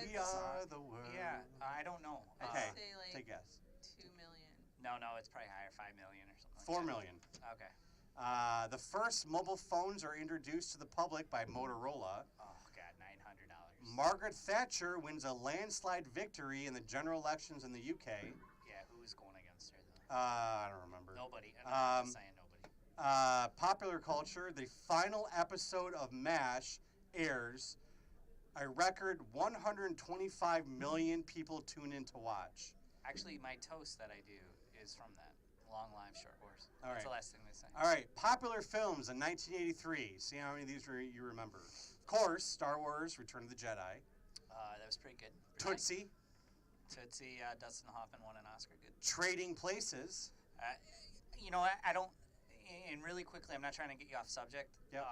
We are the world. Yeah, I don't know. Okay, I'd say like take a guess. 2 million. No, it's probably higher, 5 million or something. 4 like million. That. Okay. The first mobile phones are introduced to the public by Motorola. Oh God, $900. Margaret Thatcher wins a landslide victory in the general elections in the UK. Yeah, who was going against her though? I don't remember. Nobody. I'm not saying nobody. Popular culture, the final episode of MASH airs. A record 125 million people tune in to watch. Actually, my toast that I do is from that. Long Live Short Wars. All That's right. the last thing they say. All right, popular films in 1983. See how many of these you remember. Of course, Star Wars, Return of the Jedi. That was pretty good. Tootsie. Tootsie, Dustin Hoffman won an Oscar. Good. Trading Places. You know, I don't, and really quickly, I'm not trying to get you off subject. Yep.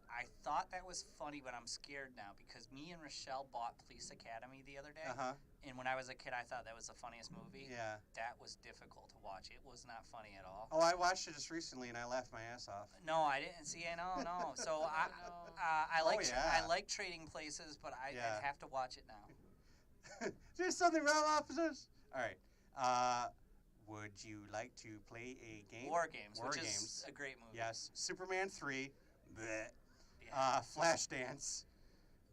I thought that was funny, but I'm scared now because me and Rochelle bought Police Academy the other day. Uh-huh. And when I was a kid, I thought that was the funniest movie. Yeah. That was difficult to watch. It was not funny at all. Oh, I watched it just recently and I laughed my ass off. No, I didn't see it. No. So I like Trading Places, but I have to watch it now. There's something wrong, officers. All right. Would you like to play a game? War Games, War which Games. is a great movie. Yes. Superman 3. Bleh. Yeah. Flashdance.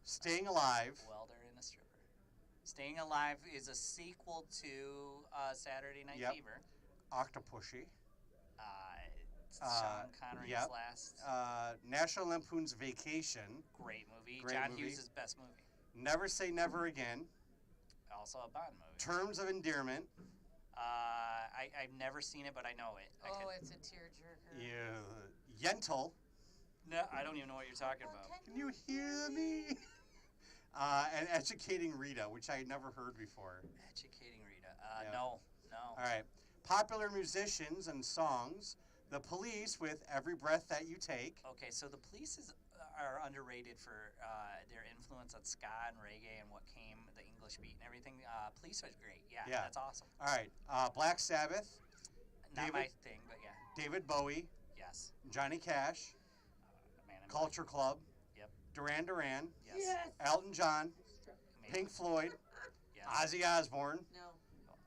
Staying Alive. Welder and a stripper. Staying Alive is a sequel to Saturday Night Fever. Octopussy. Sean Connery's last. National Lampoon's Vacation. Great movie. Great John movie. Hughes' best movie. Never Say Never Again. Also a Bond movie. Terms of Endearment. I've never seen it, but I know it. It's a tearjerker. Yentl. No, I don't even know what you're talking about. Can you hear me? And Educating Rita, which I had never heard before. Educating Rita. Yeah. No. All right. Popular musicians and songs. The police with Every Breath That You Take. Okay, so the police are underrated for their influence on ska and reggae and what came, the English beat and everything. Police was great. Yeah, that's awesome. All right. Black Sabbath. Not my thing, but yeah. David Bowie. Yes. Johnny Cash. Culture Club. Yep. Duran Duran. Yes. Elton John. Amazing. Pink Floyd. Yes. Ozzy Osbourne. No.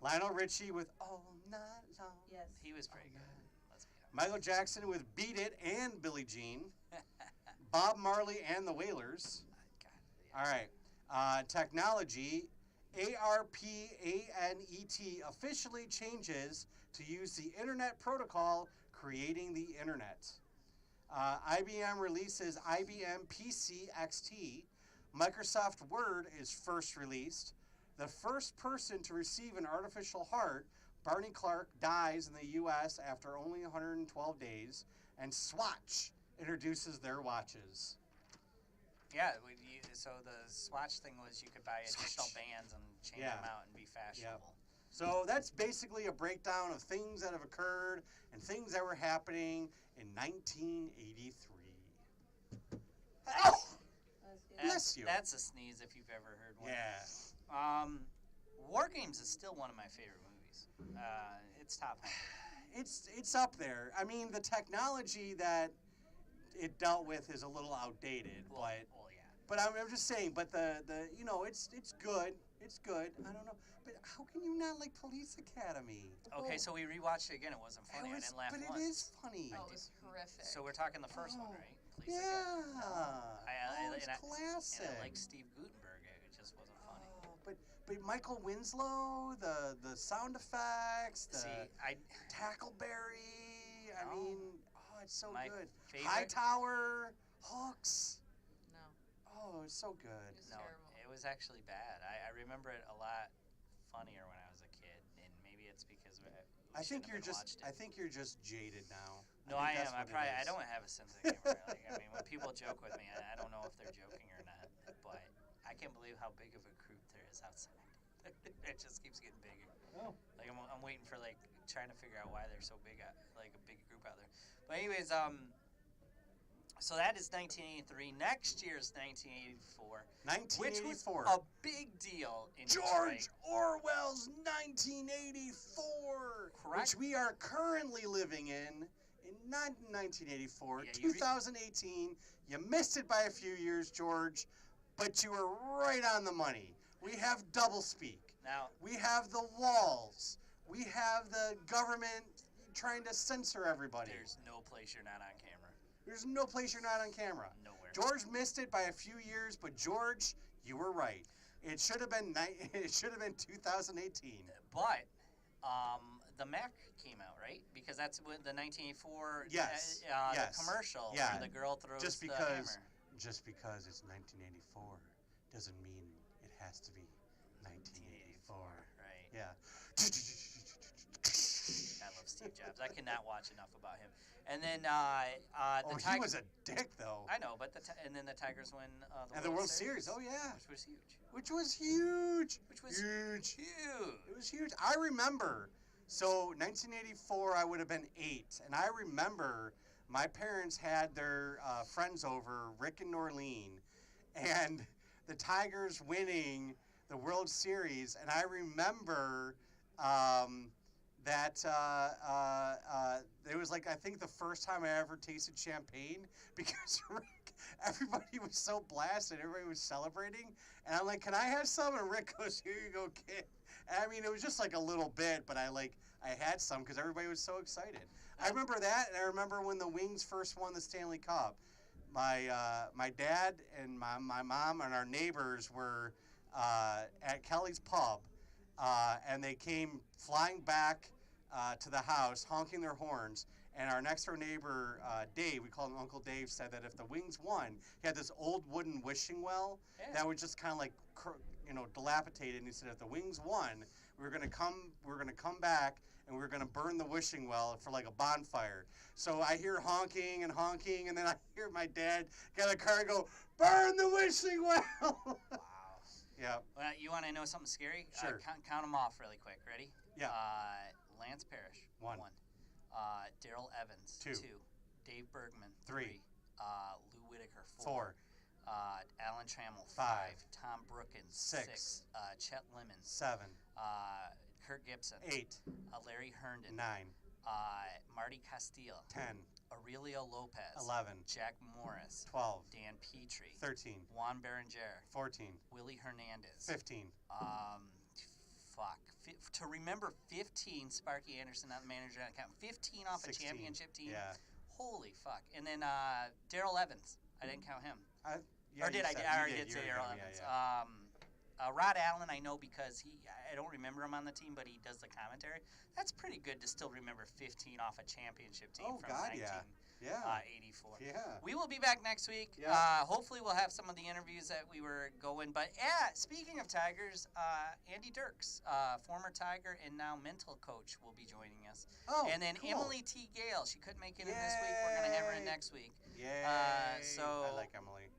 Lionel Richie with All Night Long. Yes. He was pretty good. Let's be honest. Michael Jackson with Beat It and Billie Jean. Bob Marley and the Wailers. God, All right. Technology. ARPANET officially changes to use the Internet Protocol, creating the Internet. IBM releases IBM PC XT. Microsoft Word is first released. The first person to receive an artificial heart, Barney Clark, dies in the U.S. after only 112 days. And Swatch introduces their watches. Yeah, so the Swatch thing was you could buy additional bands and change them out and be fashionable. Yep. So that's basically a breakdown of things that have occurred and things that were happening in 1983. Oh! Bless you. That's a sneeze if you've ever heard one. Yeah. War Games is still one of my favorite movies. It's top 100. It's up there. I mean, the technology that it dealt with is a little outdated, Well, yeah. But I'm just saying. But the it's good. It's good. I don't know. But how can you not like Police Academy? Okay, so we rewatched it again. It wasn't funny. I didn't laugh but once. it is funny. Oh, it was horrific. So we're talking the first one, right? Police Yeah. Academy. It's classic. And I like Steve Guttenberg. It just wasn't funny. But Michael Winslow, the sound effects, the Tackleberry. I mean, it's so My good. favorite- Hightower, Hooks. No. Oh, it's so good. It was No, terrible. it was actually bad. I remember it a lot funnier when I was a kid, and maybe it's because I think you're just jaded now. No, think I that's am. what it I is. don't have a sense of humor. Like, I mean, when people joke with me, I don't know if they're joking or not. But I can't believe how big of a group there is outside. It just keeps getting bigger. Oh. Like I'm waiting for trying to figure out why they're so big, like a big group out there. But anyways, so that is 1983. Next year is 1984. 1984. Which was a big deal in George Detroit. Orwell's 1984, Correct. which we are currently living in not 1984, Yeah, 2018. You missed it by a few years, George, but you were right on the money. We have doublespeak. Now, We have the walls. We have the government trying to censor everybody. there's no place you're not on camera. There's no place you're not on camera. Nowhere. George missed it by a few years, but George, you were right. It should have been 2018. But the Mac came out, right? Because that's when the 1984 Yes, the yes, commercial yeah. where the girl throws Just the because hammer. just because it's 1984 doesn't mean it has to be 1984. Right. Yeah. I love Steve Jobs. I cannot watch enough about him. And then Oh, he was a dick though. I know, but and then the Tigers win the World Series. Oh yeah. which was huge. Which was huge. Which was huge. huge. It was huge. I remember. So 1984, I would have been 8, and I remember my parents had their friends over, Rick and Norleen, and the Tigers winning the World Series, and I remember that it was like, I think the first time I ever tasted champagne, because Rick, everybody was so blasted, everybody was celebrating, and I'm like, can I have some? And Rick goes, here you go, kid. And I mean, it was just like a little bit, but I had some because everybody was so excited. I remember that, and I remember when the Wings first won the Stanley Cup. My dad and my mom and our neighbors were at Kelly's Pub, and they came flying back to the house, honking their horns. And our next door neighbor, Dave, we call him Uncle Dave, said that if the Wings won, he had this old wooden wishing well that was just kind of like, dilapidated. And he said if the Wings won, we were gonna come back and we were gonna burn the wishing well for like a bonfire. So I hear honking, and then I hear my dad get a car and go, burn the wishing well. Wow. Yeah. Well, you want to know something scary? Sure. Count them off really quick. Ready? Yeah. Lance Parrish. One. Daryl Evans, 2. 2. Dave Bergman, 3. Lou Whitaker, 4. Alan Trammell, 5. Tom Brookins, 6. Chet Lemon, 7. Kurt Gibson, 8. Larry Herndon, 9. Marty Castile, 10. Aurelio Lopez, 11. Jack Morris, 12. Dan Petrie, 13. Juan Berenger, 14. Willie Hernandez, 15. To remember 15, Sparky Anderson, not the manager, not count 15 off 16. a championship team. Yeah. Holy fuck! And then Daryl Evans, I didn't count him. Yeah, Or did I? I already did say Daryl Evans. Yeah. Rod Allen, I know because I don't remember him on the team, but he does the commentary. That's pretty good to still remember 15 off a championship team Oh, from God, 1984. Yeah. We will be back next week. Yeah. Hopefully we'll have some of the interviews that we were going. But speaking of Tigers, Andy Dirks, former Tiger and now mental coach, will be joining us. Oh, and then cool. Emily T. Gale, she couldn't make it in this week. We're going to have her in Yay. next week. Yay. So I like Emily.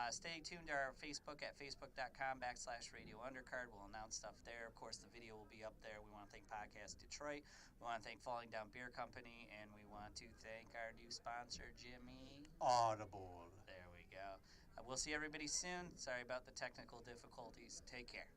Stay tuned to our Facebook at facebook.com/Radio Undercard. We'll announce stuff there. Of course, the video will be up there. We want to thank Podcast Detroit. We want to thank Falling Down Beer Company. And we want to thank our new sponsor, Jimmy. Audible. There we go. We'll see everybody soon. Sorry about the technical difficulties. Take care.